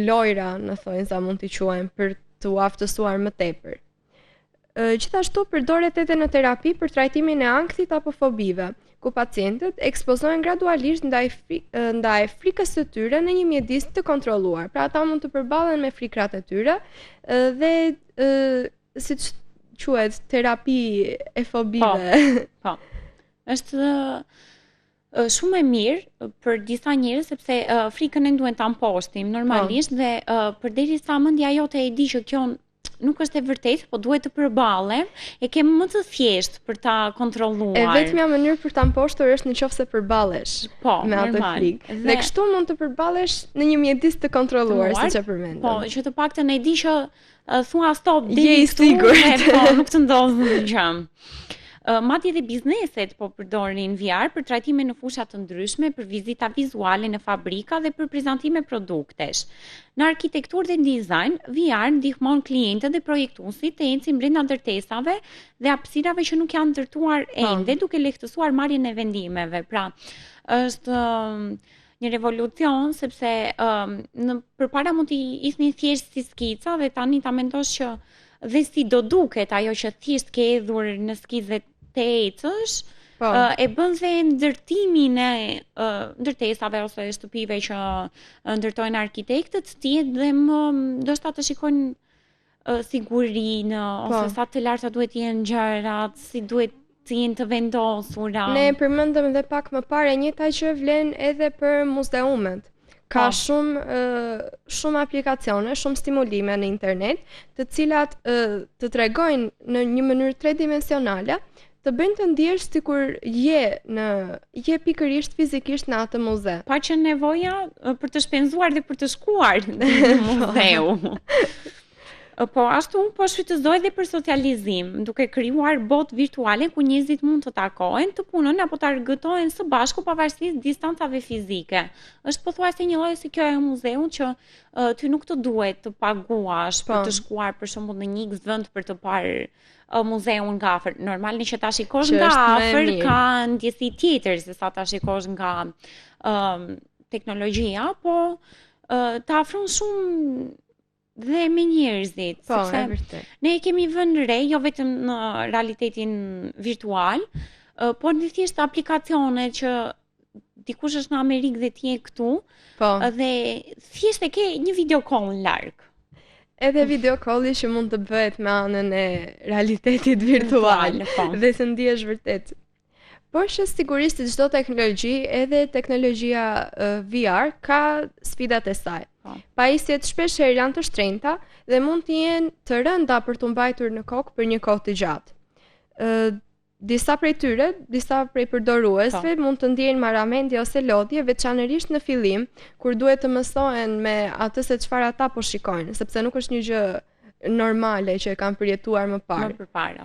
lojra në thonjza mund t'i quajmë për të u aftësuar më tepër. Gjithashtu përdoret edhe në terapi për trajtimin e ankthit apo fobive, ku pacientët ekspozohen gradualisht ndaj frikës së tyre në një mjedis të kontrolluar. Pra ata mund të përballen me frikrat e tyre dhe siç quhet terapi e fobive. Po. Është shumë e mirë për disa njerëz sepse frikën e duhen ta mposhtim normalisht dhe përderisa mendja jote e di që kjo nuk është e vërtetë, po duhet të përballem, e ke më të thjeshtë për ta kontrolluar. E vetmja mënyrë për ta mposhtur është nëse përballesh me atë frikë. Dhe kështu mund të përballesh në një mjedis të kontrolluar, siç e përmendëm. Po, që të paktën e di që thua stop, je i sigurt. Po, nuk të ndodh gjë. Madje dhe bizneset po përdorin VR për trajtime në fusha të ndryshme, për vizita vizuale në fabrika dhe për prezantime produktesh. Në arkitekturë dhe dizajn, VR ndihmon klientët dhe projektuesit të ecin brenda ndërtesave dhe hapësirave që nuk janë ndërtuar ende, duke lehtësuar marrjen e vendimeve. Pra, është një revolucion sepse përpara mund t'i isni thjesht si skica dhe tani ta mendosh që dhe si do duket ajo që thjesht ke hedhur në skizet të ecësh, e bën dhe ndërtimin e ndërtesave ose shtëpive që ndërtojnë arkitektët, të jetë dhe më ndoshta të shikojnë sigurinë ose sa të larta duhet të jenë gjërat, si duhet të jenë të vendosura. Ne përmendëm edhe pak më parë njëta që vlen edhe për muzeumet. Ka shumë aplikacione, shumë stimulime në internet, të cilat të tregojnë në një mënyrë tridimensionale, të bëjnë të ndihesh sikur je pikërisht fizikisht në atë muze. Pa që nevoja për të shpenzuar dhe për të shkuar në muzeu. Po ashtu po shfrytëzoj dhe për socializim, duke krijuar botë virtuale ku njerëzit mund të takohen, të punojnë apo të argëtohen së bashku pavarësisht distancave fizike. Është pothuajse një lloj si kjo e muzeut që ty nuk të duhet të paguash për të shkuar për shembull në një vend për të parë muzeun nga afër. Normal që ta shikosh nga afër ka ndjesi tjetër se sa ta shikosh nga teknologjia, po ta afron shumë dhe me njerëzit. Po, e vërtet. Ne e kemi vënë re, jo vetëm në realitetin virtual, por në thjesht aplikacione që dikush është në Amerikë dhe ti je këtu, dhe thjesht e ke një video call në larg. Edhe video calli që mund të bëhet me anën e realitetit virtual dhe të ndihesh vërtet. Por që sigurisht çdo teknologji, edhe teknologjia VR ka sfidat e saj. Pajisjet shpeshherë janë të shtrenjta dhe mund të jenë të rënda për të mbajtur në kokë për një kohë të gjatë. Disa prej përdoruesve mund të ndjejnë marramendje ose lodhje, veçanërisht në fillim, kur duhet të mësohen me atë se çfarë ata po shikojnë, sepse nuk është një gjë normale që e kanë përjetuar më parë.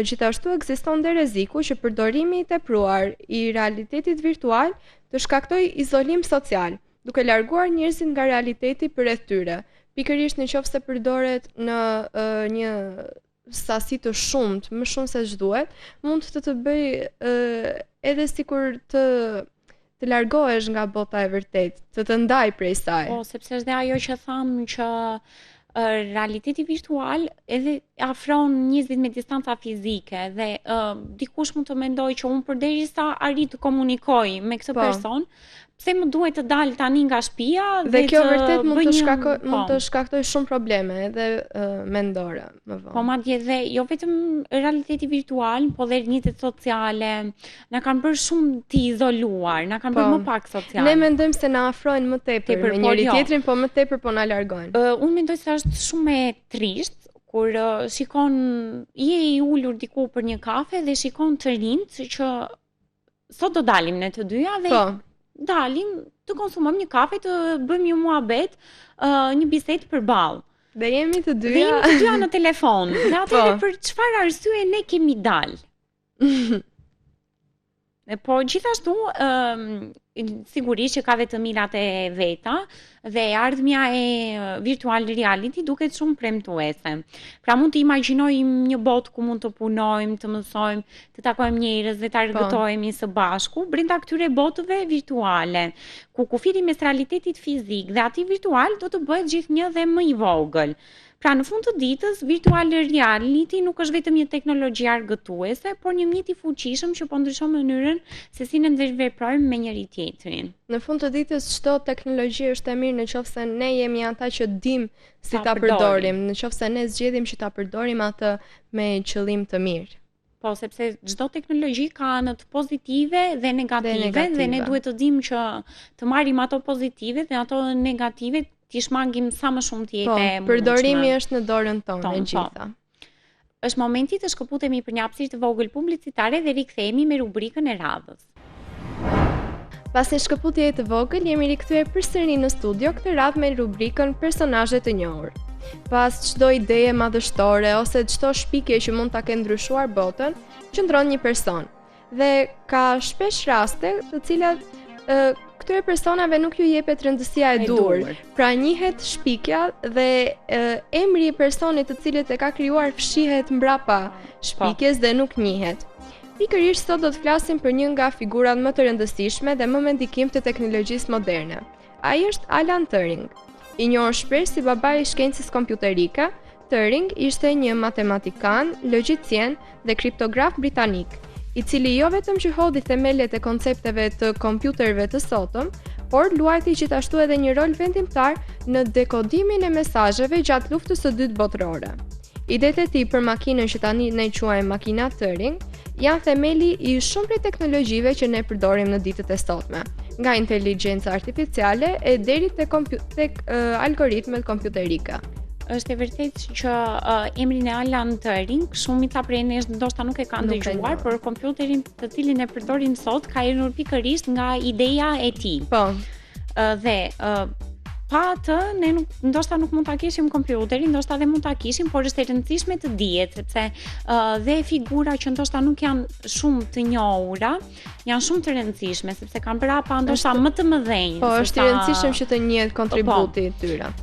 Gjithashtu ekziston dhe rreziku që përdorimi i tepruar i realitetit virtual të shkaktojë izolim social, duke larguar njerëzit nga realiteti përreth tyre, pikërisht nëse përdoret në një sasi të shumt, më shumë se ç'duhet, mund të bëj edhe sikur të largohesh nga bota e vërtet, të ndaj prej saj. Po, sepse është dhe ajo që thamë që realiteti virtual edhe afron njerëzit me distanca fizike dhe dikush mund të mendojë që unë përderisa arrit të komunikoj me këtë person, pse më duhet të dal tani nga shtëpia dhe kjo vërtet mund të shkaktoj shumë probleme edhe mendore më vonë. Po madje dhe jo vetëm realiteti virtual, po dhe rrjetet sociale na kanë bërë shumë të izoluar, na kanë bërë më pak social. Ne mendojmë se na afrojnë më tepër me njëri tjetrin, po më tepër po na largojnë. Unë mendoj se është shumë e trisht kur shikon je I ulur diku për një kafe dhe shikon të rinjt që sot do dalim ne të dyja dhe dalim të konsumojmë një kafe, të bëjmë një muhabet, një bisedë përballë. Dhe jemi të dyja në telefon. Dhe atëherë për çfarë arsye ne kemi dalë? Po gjithashtu sigurisht që ka dhe të mirat e veta dhe ardhmja e virtual reality duket shumë premtuese. Pra mund të imagjinojmë një botë ku mund të punojmë, të mësojmë, të takojmë njerëz dhe të argëtohemi së bashku brenda këtyre botëve virtuale, ku kufiri mes realitetit fizik dhe atij virtual do të bëhet gjithnjë dhe më I vogël. Pra në fund të ditës, virtual reality nuk është vetëm një teknologji argëtuese, por një mjet I fuqishëm që po ndryshon mënyrën se si ne ndërveprojmë me njëri tjetrin. Në fund të ditës, çdo teknologji është e mirë nëse ne jemi ata që dim si ta përdorim, nëse ne zgjedhim që ta përdorim atë me qëllim të mirë. Po, sepse çdo teknologji ka anët pozitive dhe negative dhe ne duhet të dimë që të marrim ato pozitive dhe ato negative t'i shmangim sa më shumë të jetë e mundshme. Përdorimi është në dorën tonë e gjitha. Është momenti të shkëputemi për një hapësirë të vogël publicitare dhe rikthehemi me rubrikën e radhës. Pas një shkëputje të vogël, jemi rikthyer përsëri në studio këtë radhë me rubrikën Personazhe të njohur. Pas çdo ideje madhështore ose çdo shpikje që mund ta ketë ndryshuar botën, qëndron një person. Dhe ka shpesh raste të cilat këtyre personave nuk ju jepet rëndësia e dur. Pra njihet shpikja dhe emri I personit të cilët e ka krijuar fshihet mbrapa shpikjes dhe nuk njihet. Pikërisht sot do të flasim për një nga figurat më të rëndësishme dhe më me ndikim të teknologjisë moderne. Ai është Alan Turing. I njohur shpesh si babai I shkencës kompjuterike, Turing ishte një matematikan, logjicien dhe kriptograf britanik, I cili jo vetëm që hodhi themelet e koncepteve të kompjuterëve të sotëm, por luajti gjithashtu edhe një rol vendimtar në dekodimin e mesazheve gjatë luftës së dytë botërore. Idetë e tij për makinën që tani ne quajmë makina Turing janë themeli I shumë prej teknologjive që ne përdorim në ditët e sotme, nga inteligjenca artificiale e deri tek algoritmet kompjuterike. Është e vërtetë që emrin e Alan Turing shumica prej nesh ndoshta nuk e kanë dëgjuar, por kompjuterin të cilin e përdorim sot ka ardhur pikërisht nga ideja e tij. Po. Dhe pa atë ne ndoshta nuk mund ta kishim kompjuterin, ndoshta dhe mund ta kishim, por është e rëndësishme të dihet sepse dhe figura që ndoshta nuk janë shumë të njohura, janë shumë të rëndësishme sepse kanë brapa ndoshta më të mëdhenj. Po, është I rëndësishëm që të njihet kontributi I tyre.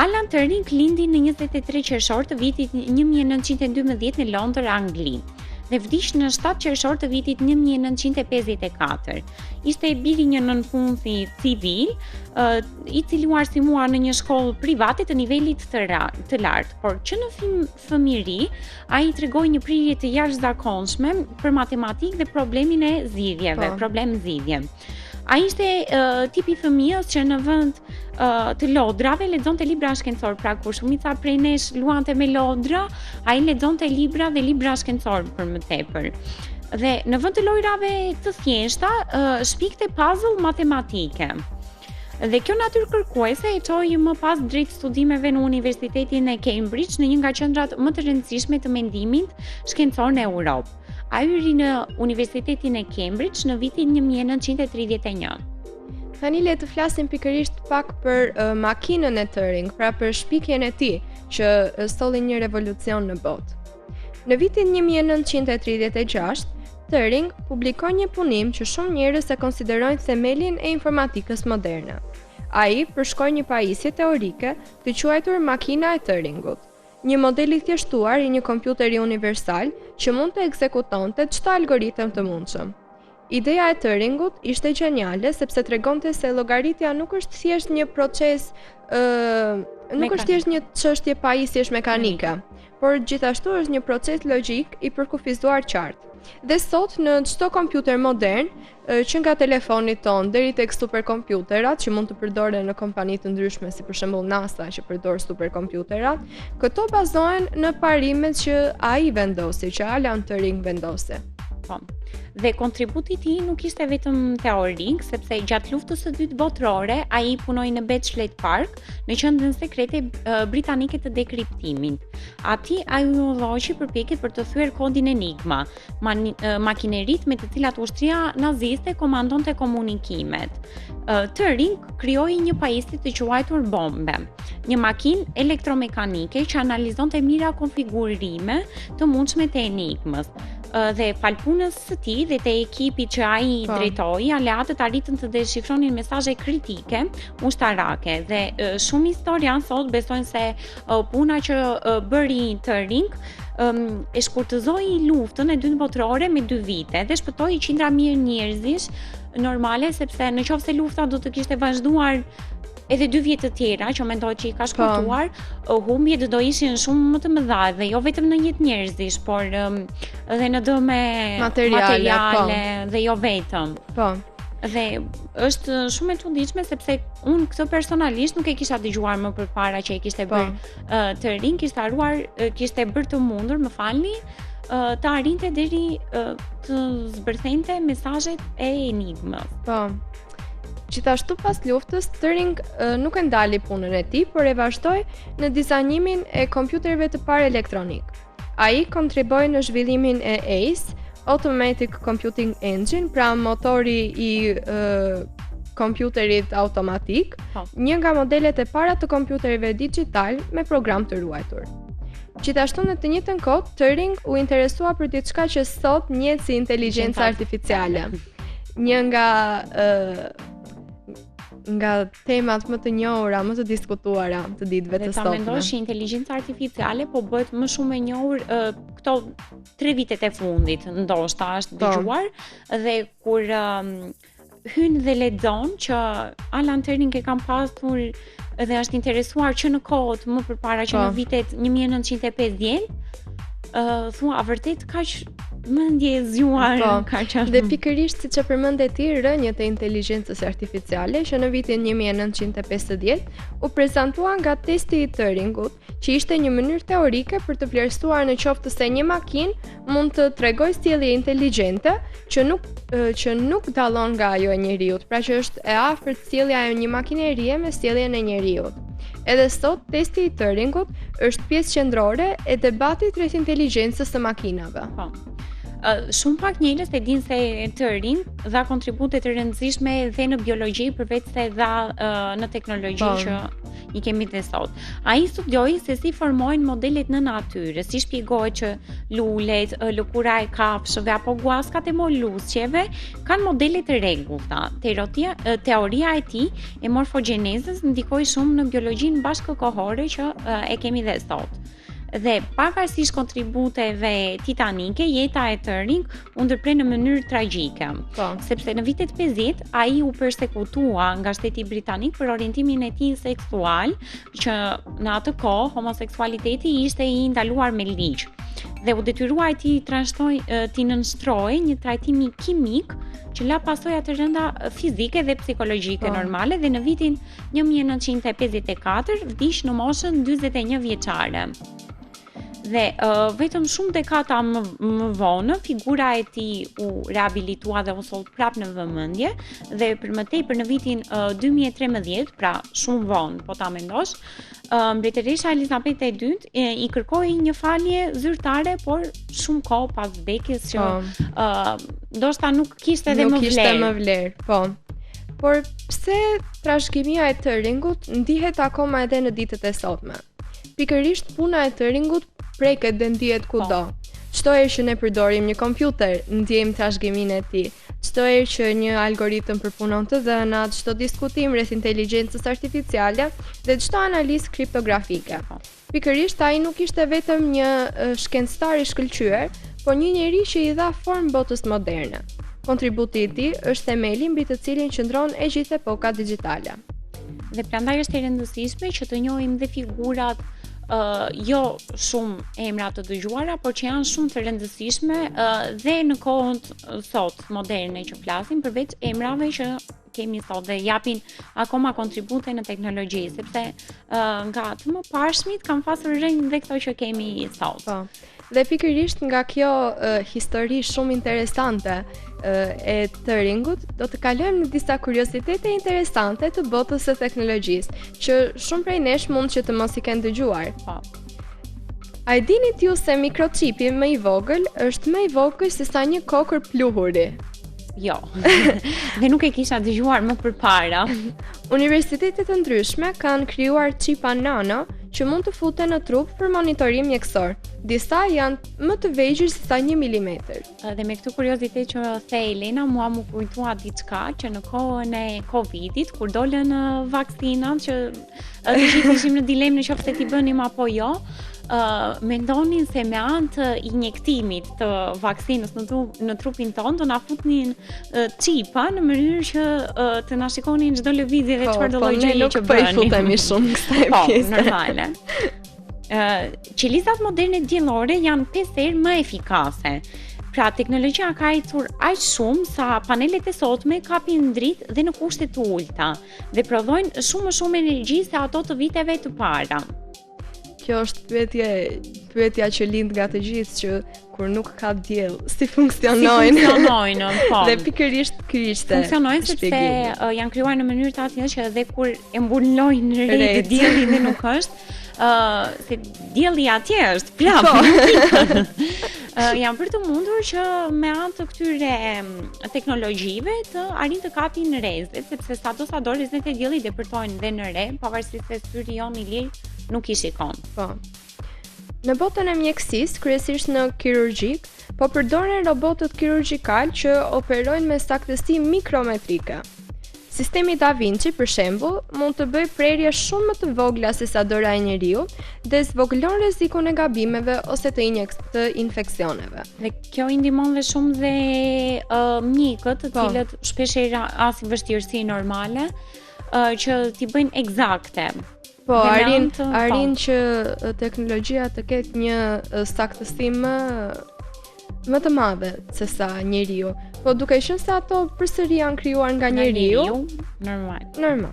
Alan Turing lindi në 23 qershor të vitit 1912 në Londër, Angli. Dhe vdiq në 7 qershor të vitit 1954. Ishte biri një nënpunësi civil, I cili u arsimua në një shkollë private të nivelit të lartë, por që në fëmijëri ai tregoi një prirje të jashtëzakonshme për matematikë dhe problemin e zgjidhjeve, problem zgjidhje. Ai ishte tipi I fëmijës që në vend të lodrave lexonte libra shkencor, pra kur shumica prej nesh luante me lodra, ai lexonte libra dhe libra shkencor për më tepër. Dhe në vend të lojrave të thjeshta, shpikte puzzle matematike. Dhe kjo natyrë kërkuese e çoi më pas drejt studimeve në Universitetin e Cambridge, në një nga qendrat më të rëndësishme të mendimit shkencor në Europë. Ai hyri në Universitetin e Cambridge në vitin 1931. Tani le të flasim pikërisht pak për makinën e Turing, pra për shpikjen e tij që solli një revolucion në botë. Në vitin 1936, Turing publikoi një punim që shumë njerëz e konsiderojnë themelin e informatikës moderne. Ai përshkroi një pajisje teorike të quajtur makina e Turingut. një model i thjeshtuar i një kompjuteri universal që mund të ekzekutonte çdo algoritëm të mundshëm. Ideja e Turingut ishte geniale sepse tregonte se llogaritja nuk është thjesht një proces, nuk është thjesht një çështje pajisjesh mekanike, por gjithashtu është një proces logjik i përkufizuar qartë. Dhe sot në çdo kompjuter modern, që nga telefoni ton deri tek superkompjuterat që mund të përdoren në kompani të ndryshme si për shembull NASA që përdor superkompjuterat, këto bazohen në parimet që ai vendosi, që Alan Turing vendosi. Po. Dhe kontributi i tij nuk ishte vetëm teorik, sepse gjatë luftës së dytë botërore ai punoi në Bletchley Park, në qendrën sekrete britanike të dekriptimit. Aty ai u udhëzoqi përpjekjet për të thyer kodin Enigma, makineritë me të cilat ushtria naziste komandonte komunikimet. Turing krijoi një pajisje të quajtur bombe, një makinë elektromekanike që analizonte mira konfigurime të mundshme të Enigmës. Dhe palpunës së tij dhe të ekipit që ai drejtoi, aleatët arritën të deshifronin mesazhe kritike ushtarake dhe shumë historian sot besojnë se puna që bëri Turing e shkurtëzoi luftën e dytë botërore me 2 vite dhe shpëtoi qindra mijë njerëzish normale, sepse nëse lufta do të kishte vazhduar edhe 2 vjet të tjera që mendohet që i ka shkurtuar, humbjet do ishin shumë më të mëdha dhe jo vetëm në jetë njerëzish, por edhe në dëme materiale dhe jo vetëm. Po. Dhe është shumë e çuditshme sepse unë këtë personalisht nuk e kisha dëgjuar më përpara që e kishte bërë Turing, kishte bërë të mundur, më falni, të arrinte deri të zbërthente mesazhet e Enigmës. Po. Gjithashtu pas luftës, Turing nuk e ndali punën e tij, por e vazhdoi në dizajnimin e kompjuterëve të parë elektronik. Ai kontriboi në zhvillimin e ACE, Automatic Computing Engine, pra motori i kompjuterit automatik, një nga modelet e para të kompjuterëve digjital me program të ruajtur. Gjithashtu në të njëjtën kohë, Turing u interesua për diçka që sot njihet si inteligjenca artificiale. Një nga temat më të njohura, më të diskutuara të ditëve të sotme. Dhe ta mendosh që inteligjenca artificiale po bëhet më shumë e njohur këto 3 vitet e fundit, ndoshta është dëgjuar, dhe kur hyn dhe lexon që Alan Turing e ka pasur dhe është interesuar që në kohët më përpara që në vitet 1950, thua vërtet kaq mendje zgjuar ka qenë. Dhe pikërisht siç e përmendë ti, rënjët e inteligjencës artificiale që në vitin 1950 u prezantua nga testi i Turingut, që ishte një mënyrë teorike për të vlerësuar në qoftë se një makinë mund të tregojë sjellje inteligjente që nuk dallon nga ajo e njeriut, pra që është e afërt sjellja e një makinerie me sjelljen e njeriut. Edhe sot, testi i Turingut është pjesë qendrore e debatit rreth inteligjencës së makinave. Shumë pak njerëz e dinë se Turing dha kontribute të rëndësishme dhe në biologji përveç se dha në teknologji që i kemi dhe sot. Ai studioi se si formohen modelet në natyrë, si shpjegohet që lulet, lëkura e kafshëve apo guaskat e molluskëve kanë modele të rregullta. Teoria e tij e morfogjenezës ndikoi shumë në biologjinë bashkëkohore që e kemi dhe sot. Dhe pavarësisht kontributeve titanike, jeta e Turing u ndërprer në mënyrë tragjike. Sepse në vitet 50 ai u përsekutua nga shteti britanik për orientimin e tij seksual, që në atë kohë homoseksualiteti ishte i ndaluar me ligj. Dhe u detyrua ti nënshtrojë një trajtimi kimik që la pasoja të rënda fizike dhe psikologjike normale dhe në vitin 1954 vdiq në moshën 41 vjeçare. Dhe vetëm shumë dekada më vonë figura e tij u reabilitua dhe u soll prapë në vëmendje dhe për më tepër në vitin 2013, pra shumë vonë, po ta mendosh, mbretëresha Elizabeta II i kërkoi një falje zyrtare, por shumë kohë pas vdekjes që ndoshta nuk kishte edhe më vlerë. Po. Por pse trashëgimia e Turingut ndihet akoma edhe në ditët e sotme? Pikërisht puna e Turingut preket dhe ndihet kudo. Çdo herë që ne përdorim një kompjuter, ndjejmë trashëgiminë e tij. çdo herë që një algoritëm përpunon të dhënat, çdo diskutim rreth inteligjencës artificiale dhe çdo analizë kriptografike. Pikërisht ai nuk ishte vetëm një shkencëtar i shkëlqyer, por një njeri që i dha formë botës moderne. Kontributi i tij është themeli mbi të cilin qëndron e gjithë epoka digjitale. Dhe prandaj është e rëndësishme që të njohim dhe figurat jo shumë emra të dëgjuara, por që janë shumë të rëndësishme dhe në kohën sot moderne që flasim, përveç emrave që kemi sot dhe japin akoma kontribute në teknologji, sepse nga të mëparshmit kanë pasur rënjë dhe këto që kemi sot. Po. Dhe pikërisht nga kjo histori shumë interesante e Turingut, do të kalojmë në disa kuriozitete interesante të botës së teknologjisë, që shumë prej nesh mund që të mos i kenë dëgjuar. Po. A e dinit ju se mikrochipi më i vogël është më i vogël se sa një kokër pluhuri? Jo. Dhe nuk e kisha dëgjuar më përpara. Universitetet të ndryshme kanë krijuar chipa nano që mund të futen në trup për monitorim mjekësor. Disa janë më të vegjël se sa 1 milimetër. Dhe me këtë kuriozitet që the Elena, mua më kujtua diçka që në kohën e Covidit, kur dolën vaksinat që të gjithë ishim në dilemë në qoftë se t'i bënim apo jo, mendonin se me anë të injektimit të vaksinës në trupin tonë do na futnin chipa në mënyrë që të na shikonin çdo lëvizje dhe çfarë do lloj gjëje që bënin. Po, ne nuk futemi shumë kësaj pjese. Po, normale. Qelizat moderne diellore janë 5 herë më efikase. Pra, teknologjia ka ecur aq shumë sa panelet e sotme kapin dritë dhe në kushte të ulta dhe prodhojnë shumë më shumë energji se ato të viteve të para. Kjo është pyetja që lind nga të gjithë, që kur nuk ka diell, si funksionojnë? Si funksionojnë, po. Dhe pikërisht ky ishte funksionojnë sepse janë krijuar në mënyrë të tillë që edhe kur e mbulojnë rreth dielli dhe nuk është, se dielli atje është plak. Janë për të mundur që me anë të këtyre teknologjive të arrin të kapin rrezet, sepse sado rrezet e diellit depërtojnë dhe në re, pavarësisht se syri jon i lirë nuk i shikon. Po. Në botën e mjekësisë, kryesisht në kirurgjik, po përdoren robotët kirurgjikal që operojnë me saktësi mikrometrike. Sistemi Da Vinci, për shembull, mund të bëjë prerje shumë më të vogla se sa dora e njeriu dhe zvogëlon rrezikun e gabimeve ose të infeksioneve. Dhe kjo i ndihmon dhe shumë dhe mjekët, të cilët shpesh rasin vështirësi normale, që t'i bëjnë eksakte. Po, arrin që teknologjia të ketë një saktësi më të madhe se sa njeriu. Po duke qenë se ato përsëri janë krijuar nga njeriu, normal.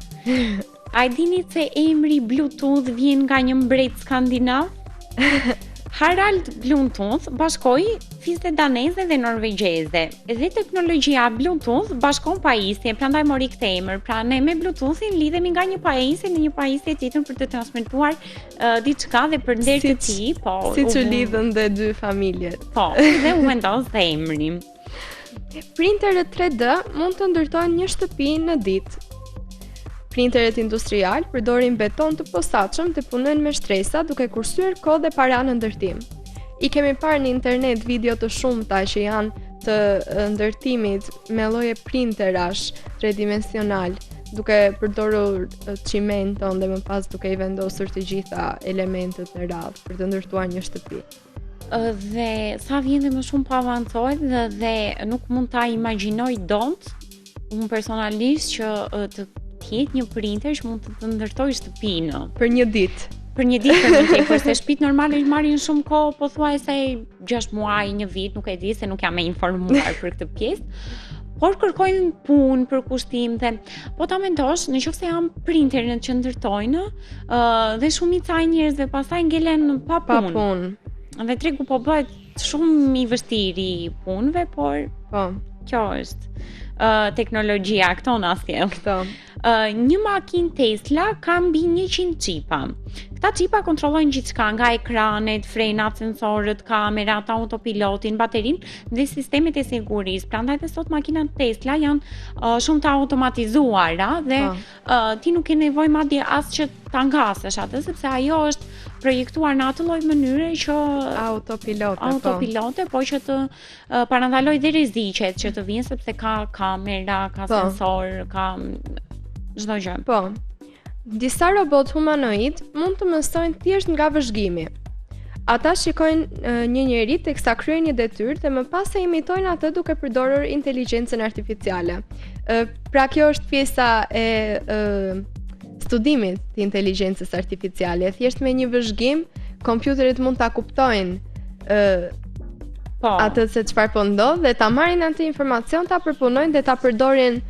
A e dini se emri Bluetooth vjen nga një mbret skandinav? Harald Bluetooth bashkoi fiste daneze dhe norvegjeze. Dhe teknologjia Bluetooth bashkon pajisje, prandaj mori këtë emër. Pra ne me Bluetoothin lidhemi nga një pajisje në një pajisje tjetër për të transmetuar diçka dhe për nder të tij, po. Siç u lidhen dhe dy familjet. Po, dhe u vendos dhe emri. Printeret 3D mund të ndërtojnë një shtëpi në ditë. Printeret industrial përdorin beton të posaçëm dhe punojnë me shtresa duke kursyer kohë dhe para në ndërtim. I kemi parë në internet video të shumta që janë të ndërtimit me lloje printerash tridimensional, duke përdorur çimenton dhe më pas duke i vendosur të gjitha elementet në radhë për të ndërtuar një shtëpi. Dhe sa vjen dhe më shumë pa avancohet dhe nuk mund ta imagjinoj dot unë personalisht që të ketë një printer që mund të ndërtoj shtëpinë për një ditë. Për një ditë për një tepër, se shtëpitë normale marrin shumë kohë, pothuajse 6 muaj, një vit, nuk e di se nuk jam e informuar për këtë pjesë. Por kërkojnë punë për kushtimte. Po ta mendosh, nëse janë printerin që ndërtojnë, dhe shumica e njerëzve pastaj ngelen pa punë. Dhe tregu po bëhet shumë i vështirë i punëve, por kjo është teknologjia, këto na sjell. Një makinë Tesla ka mbi 100 qipa. Këta qipa kontrollojnë gjithçka, nga ekranet, frenat, sensorët, kamerat, autopilotin, baterinë dhe sistemet e sigurisë. Prandaj edhe sot makinat Tesla janë shumë të automatizuara dhe ti nuk ke nevojë madje as që ta ngasësh atë, sepse ajo është projektuar në atë lloj mënyre që autopilote, po që të parandaloj dhe rreziqet që të vinë sepse ka kamera, ka sensor, ka çdo gjë. Po. Disa robot humanoid mund të mësojnë thjesht nga vëzhgimi. Ata shikojnë një njeri teksa kryejnë një detyrë dhe më pas e imitojnë atë duke përdorur inteligjencën artificiale. Pra kjo është pjesa e studimit të inteligjencës artificiale. Thjesht me një vëzhgim, kompjuterit mund ta kuptojnë atë se çfarë po ndodh dhe ta marrin atë informacion, ta përpunojnë dhe ta përdorin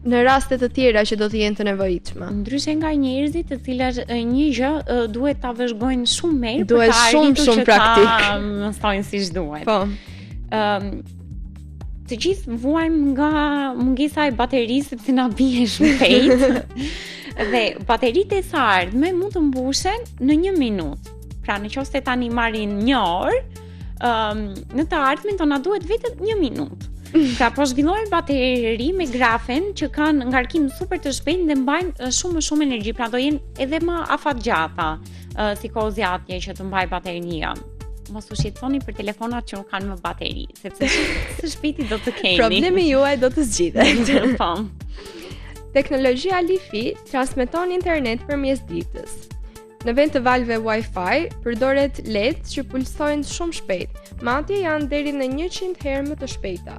në raste të tjera që do të jenë të nevojitshme. Ndryshe nga njerëzit, të cilat një gjë duhet ta vëzhgojnë shumë mirë, duhet shumë praktik. Ta mësojnë siç duhet. Po. Të gjithë vuajmë nga mungesa e baterisë sepse na bie shumë shpejt. Dhe bateritë e së ardhme mund të mbushen në 1 minutë. Pra nëse tani marrin 1 orë, në të ardhmen do na duhet vetëm 1 minutë. Pra po zhvillojnë bateri me grafen që kanë ngarkim super të shpejtë dhe mbajnë shumë energji, pra do jenë edhe më afatgjata si kohë zgjatje që të mbaj bateria. Mos u shqetësoni për telefonat që nuk kanë më bateri, sepse së shpejti do të keni. Problemi juaj do të zgjidhet. Po. Teknologjia Li-Fi transmeton internet përmes ditës. Në vend të valve Wi-Fi, përdoret LED që pulsojnë shumë shpejt, madje janë deri në 100 herë më të shpejta.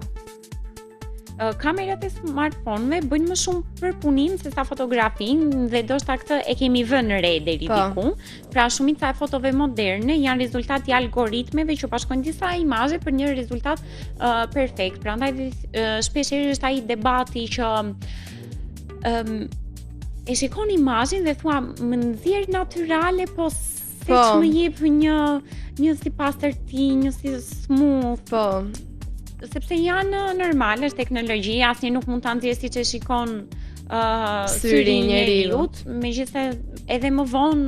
Kamerat e smartphone-ve bëjnë më shumë përpunim se sa fotografinë dhe ndoshta këtë e kemi vënë re deri diku. Pra shumica e fotove moderne janë rezultati i algoritmeve që bashkojnë disa imazhe për një rezultat perfekt. Prandaj shpesh është ai debati që e shikon imazhin dhe thua më nxjerr natyrale, po se më jep një si pastërti, një si smooth. Sepse janë normale, është teknologji, asnjë nuk mund ta nxjerrë siç e shikon syri i njeriu, megjithëse edhe më vonë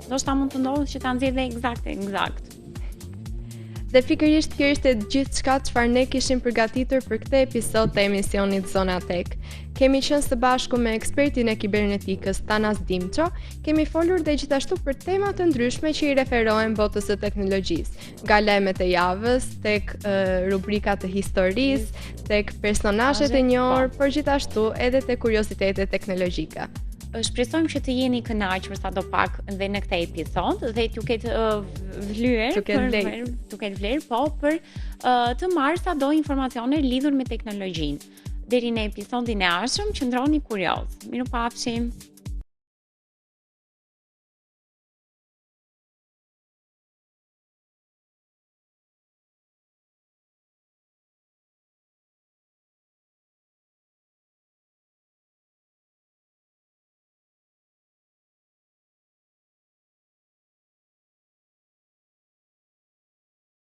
ndoshta mund të ndodhë që ta nxjerrë eksakt. Dhe pikërisht kjo ishte gjithçka çfarë ne kishim përgatitur për këtë episod të emisionit Zona Tech. Kemi qenë së bashku me ekspertin e kibernetikës Tanas Dimço, kemi folur dhe gjithashtu për tema të ndryshme që i referohen botës së teknologjisë, nga lajmet e javës, tek rubrikat të historisë, tek personazhet e njohur, por gjithashtu edhe tek kuriozitetet teknologjike. Shpresojmë që të jeni kënaqur sadopak dhe në këtë episod dhe t'ju ketë vlerë, po për të marrë sado informacione lidhur me teknologjinë. Deri në episodin e ardhshëm, qëndroni kurioz. Mirupafshim.